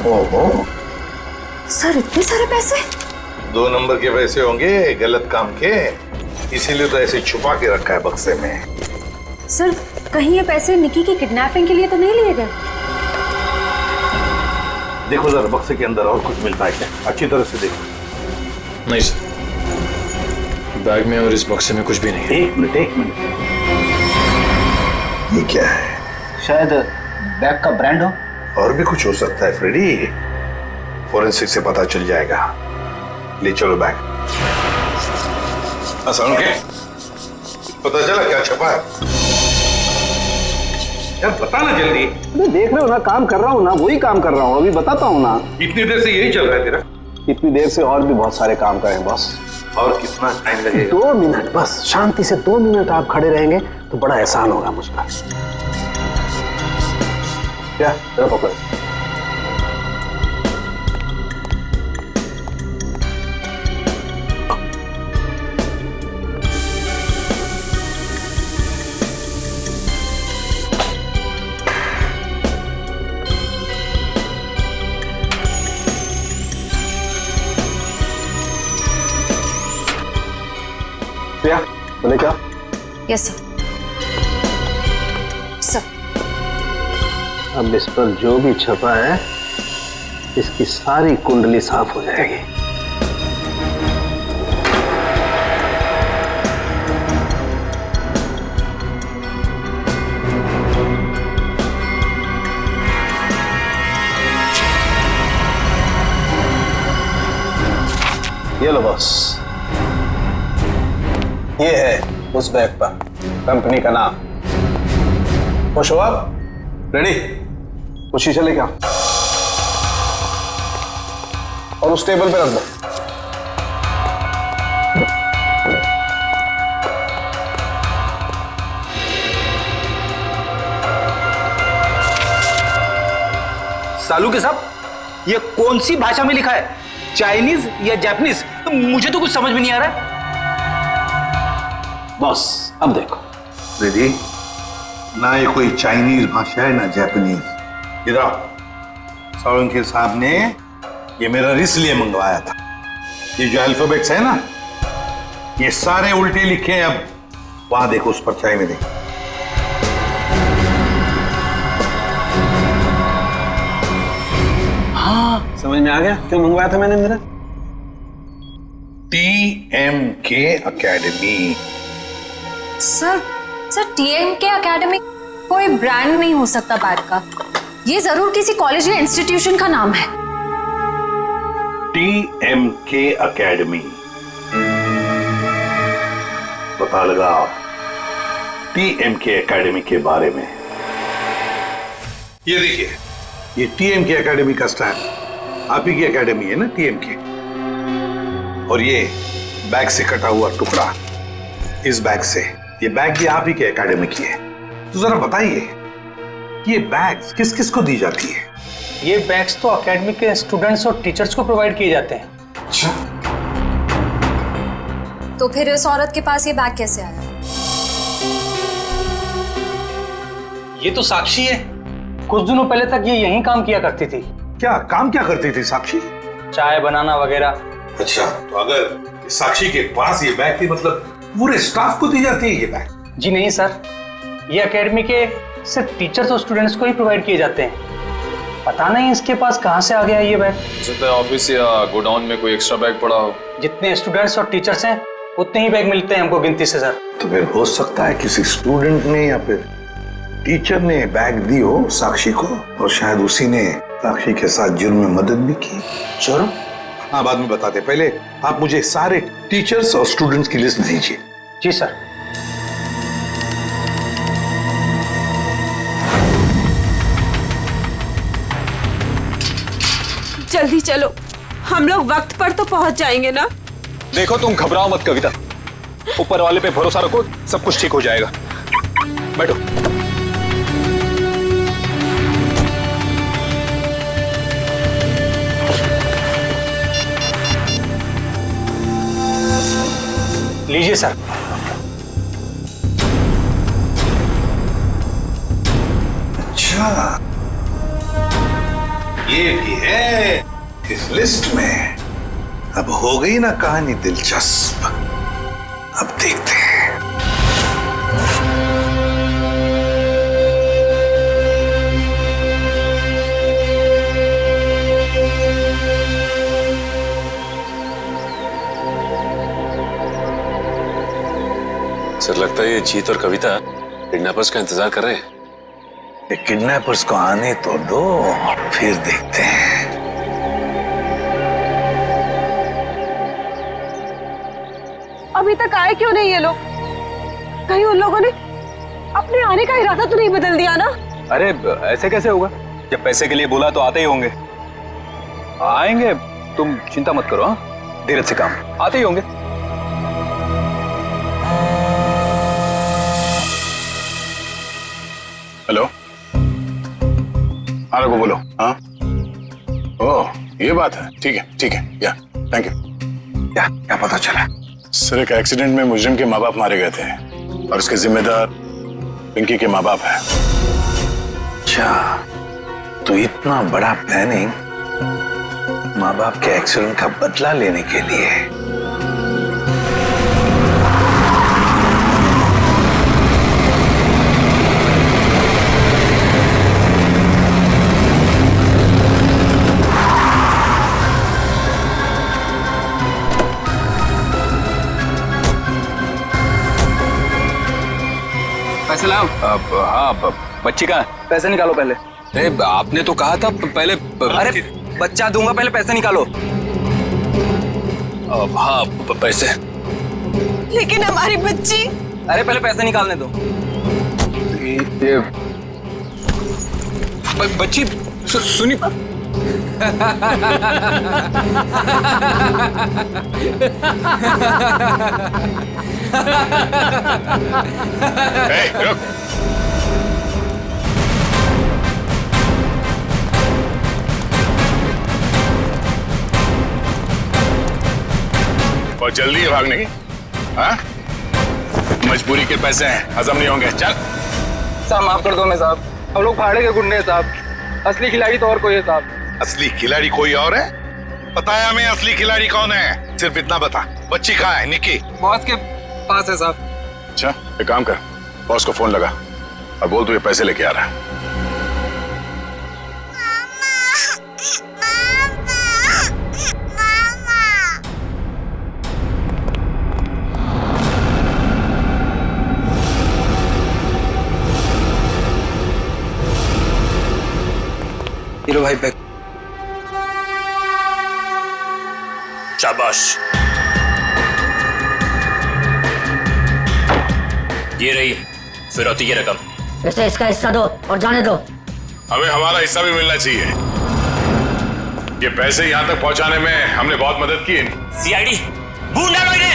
ओहो, सर, इतने सारे पैसे? 2 नंबर के पैसे होंगे गलत काम के, इसीलिए तो ऐसे छुपा के रखा है बक्से में। सर, कहीं ये पैसे निक्की की किडनैपिंग के लिए तो नहीं लिए गए? देखो जरा बक्से के अंदर और कुछ मिलता है क्या, अच्छी तरह से देखो। नहीं सर, बैग में और इस बक्से में कुछ भी नहीं है। एक मिनट ये क्या है? शायद बैग का ब्रांड हो। और भी कुछ हो सकता है फ्रेडी, फोरेंसिक से पता चल जाएगा। ले चलो बैग। असलम के पता चला क्या छपा है? यार बता ना जल्दी। देख रहे हो ना, काम कर रहा हूँ ना, वही काम कर रहा हूँ, अभी बताता हूँ ना। इतनी देर से यही चल रहा है तेरा? इतनी देर से और भी बहुत सारे काम करें बॉस। और कितना टाइम लगेगा? 2 मिनट बस, शांति से 2 मिनट आप खड़े रहेंगे तो बड़ा एहसान होगा मुझ पर। क्या जरा पकड़ो। बोले क्या? Yes sir. सर अब इस पर जो भी छपा है इसकी सारी कुंडली साफ हो जाएगी। ये लो बॉस, ये है उस बैग पर कंपनी का नाम। खुश हो आप? रेडी? वो शीशा लेके आओ और उस टेबल पे रख दो। सालू के साहब, ये कौन सी भाषा में लिखा है, चाइनीज या जापानीज? तो मुझे तो कुछ समझ में नहीं आ रहा है। बॉस अब देखो रेडी, ना ये कोई चाइनीज भाषा है ना जापानीज। इधर सालुंके साहब ने ये मेरा इसलिए मंगवाया था। ये जो अल्फाबेट्स है ना, ये सारे उल्टे लिखे हैं। अब वहां देखो, उस परछाई में देखो। हाँ समझ में आ गया क्यों मंगवाया था मैंने मेरा। TMK academy. Sir TMK academy कोई ब्रांड नहीं हो सकता बैग का, ये जरूर किसी कॉलेज या इंस्टीट्यूशन का नाम है। TMK अकेडमी, पता लगाओ TMK अकेडमी के बारे में। ये देखिए, ये TMK अकेडमी का स्टैंड, आप ही की अकेडमी है ना TMK। और ये बैग से कटा हुआ टुकड़ा, इस बैग से, ये बैग भी आप ही के अकेडमी की है। तो जरा बताइए, ये बैग्स किस किस को दी जाती है? ये बैग्स तो एकेडमी के स्टूडेंट्स और टीचर्स को प्रोवाइड किए जाते हैं। अच्छा, तो फिर इस औरत के पास ये बैग कैसे आया? ये तो साक्षी है, कुछ दिनों पहले तक ये यहीं काम किया करती थी। क्या काम क्या करती थी साक्षी? चाय बनाना वगैरह। अच्छा, तो अगर साक्षी के पास ये बैग थी, मतलब पूरे स्टाफ को दी जाती है ये बैग? जी नहीं सर, ये एकेडमी के सिर्फ टीचर्स और स्टूडेंट्स को ही प्रोवाइड किए जाते हैं। पता नहीं इसके पास कहाँ से आ गया ये बैग। हो सकता है ऑफिस या गोडाउन में कोई एक्स्ट्रा बैग पड़ा हो। जितने स्टूडेंट्स और टीचर्स हैं उतने ही बैग मिलते हैं हमको गिनती से सर। तो फिर हो सकता है किसी स्टूडेंट ने या फिर टीचर ने बैग दी हो साक्षी को, और शायद उसी ने साक्षी के साथ जुर्म में मदद भी की। जुर्म? हाँ, बाद में बताते, पहले आप मुझे सारे टीचर्स और स्टूडेंट्स की लिस्ट दीजिए। जी सर। जल्दी चलो, हम लोग वक्त पर तो पहुंच जाएंगे ना। देखो तुम घबराओ मत कविता, ऊपर वाले पे भरोसा रखो, सब कुछ ठीक हो जाएगा। बैठो। लीजिए सर। अच्छा, ये भी है इस लिस्ट में। अब हो गई ना कहानी दिलचस्प। अब देखते हैं। सर लगता है ये जीत और कविता किडनैपर्स का इंतजार कर रहे हैं। ये किडनैपर्स को आने तो दो, फिर देखते हैं। अभी तक आए क्यों नहीं ये लोग? कहीं उन लोगों ने अपने आने का इरादा तो नहीं बदल दिया ना? अरे ऐसे कैसे होगा? जब पैसे के लिए बोला तो आते ही होंगे। आएंगे, तुम चिंता मत करो। हाँ, धीरज से काम, आते ही होंगे। हेलो, हाँ रघु बोलो। हाँ, ओह ये बात है, ठीक है, या थैंक यू। क्या पता चला? सर एक एक्सीडेंट में मुजरिम के माँ बाप मारे गए थे और उसके जिम्मेदार पिंकी के माँ बाप हैं। अच्छा, तो इतना बड़ा प्लानिंग माँ बाप के एक्सीडेंट का बदला लेने के लिए। पैसे लाओ। हाँ, बच्ची कहाँ है? पैसे निकालो पहले। आपने तो कहा था पहले। अरे बच्चा दूंगा, पहले पैसे निकालो। हाँ पैसे। लेकिन हमारी बच्ची। अरे पहले पैसे निकालने दो। ये बच्ची सुनी। रुक। बहुत जल्दी है भागने की। हाँ? मजबूरी के पैसे हैं, हजम नहीं होंगे। चल। साहब माफ कर दो मैं साहब, हम लोग भाड़े के गुंडे हैं साहब। असली खिलाड़ी तो और कोई है साहब। असली खिलाड़ी कोई और है? बताया मैं असली खिलाड़ी कौन है, सिर्फ इतना बता। बच्ची कहाँ है? निक्की बॉस के पास है साहब। अच्छा एक काम कर, बॉस को फोन लगा और बोल तू ये पैसे लेके आ रहा है। हीरो भाई बैग। शाबाश, ये रही फिरौती की रकम। इसे इसका हिस्सा दो और जाने दो। हमें हमारा हिस्सा भी मिलना चाहिए। ये पैसे यहाँ तक पहुँचाने में हमने बहुत मदद की। सीआईडी ढूंढा मैंने।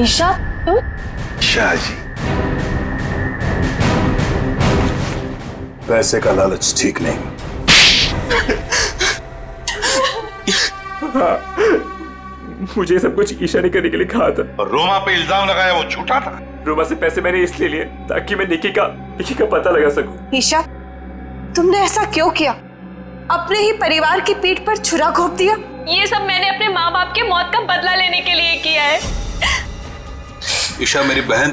ईशा तुम? शाह जी, पैसे का लालच ठीक नहीं। हाँ, मुझे सब कुछ ईशा ने करने के लिए कहा था। और रोमा पे इल्जाम लगाया वो झूठा था। रोमा से पैसे मैंने इसलिए लिए ताकि मैं निक्की का पता लगा सकूं। ईशा तुमने ऐसा क्यों किया? अपने ही परिवार की पीठ पर छुरा घोंप दिया। ये सब मैंने अपने माँ बाप के मौत का बदला लेने के लिए किया है। ईशा मेरी बहन,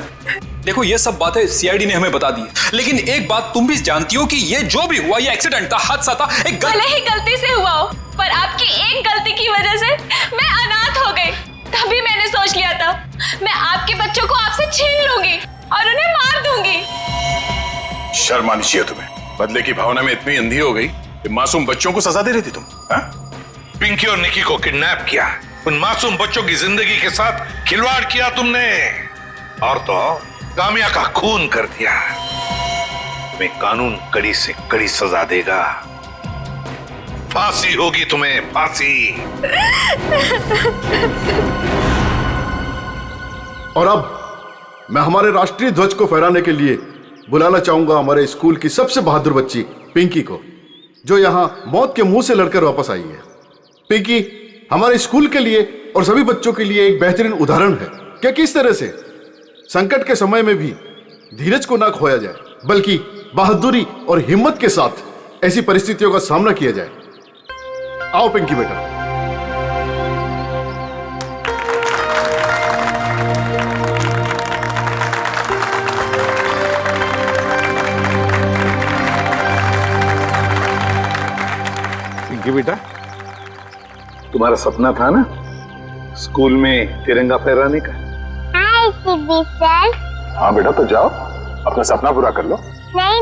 देखो ये सब बातें सीआईडी ने हमें बता दी, लेकिन एक बात तुम भी जानती हो कि ये जो भी हुआ ये एक्सीडेंट था, हादसा था। भले ही गलती से हुआ हो, पर आपकी एक गलती की वजह से मैं अनाथ हो गई। तभी मैंने सोच लिया था मैं आपके बच्चों को आपसे छीन लूंगी और उन्हें मार दूंगी। शर्म आनी चाहिए तुम्हें। बदले की भावना में इतनी अंधी हो गई कि मासूम बच्चों को सजा दे रही थी तुम। हाँ? पिंकी और निक्की को किडनैप किया, उन मासूम बच्चों की जिंदगी के साथ खिलवाड़ किया तुमने, और तो कामिया का खून कर दिया। तुम्हें कानून कड़ी से कड़ी सजा देगा। फांसी होगी तुम्हें, फांसी। और अब मैं हमारे राष्ट्रीय ध्वज को फहराने के लिए बुलाना चाहूंगा हमारे स्कूल की सबसे बहादुर बच्ची पिंकी को, जो यहाँ मौत के मुंह से लड़कर वापस आई है। पिंकी हमारे स्कूल के लिए और सभी बच्चों के लिए एक बेहतरीन उदाहरण है कि किस तरह से संकट के समय में भी धीरज को ना खोया जाए, बल्कि बहादुरी और हिम्मत के साथ ऐसी परिस्थितियों का सामना किया जाए। आओ पिंकी बेटा। पिंकी बेटा, तुम्हारा सपना था ना स्कूल में तिरंगा फहराने का? हाय सिद्धि सर। हाँ बेटा, तो जाओ अपना सपना पूरा कर लो। नहीं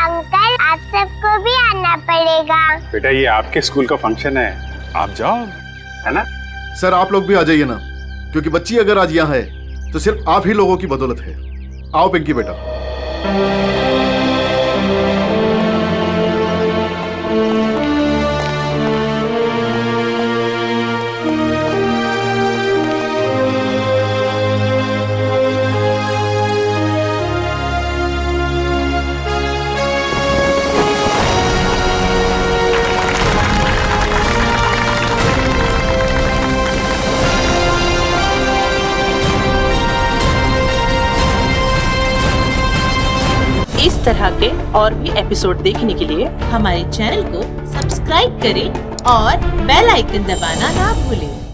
अंकल, आप सबको भी आना पड़ेगा। बेटा ये आपके स्कूल का फंक्शन है, आप जाओ, है ना? सर आप लोग भी आ जाइए ना, क्योंकि बच्ची अगर आज यहाँ है तो सिर्फ आप ही लोगों की बदौलत है। आओ पिंकी बेटा। इस तरह के और भी एपिसोड देखने के लिए हमारे चैनल को सब्सक्राइब करें और बेल आइकन दबाना ना भूलें।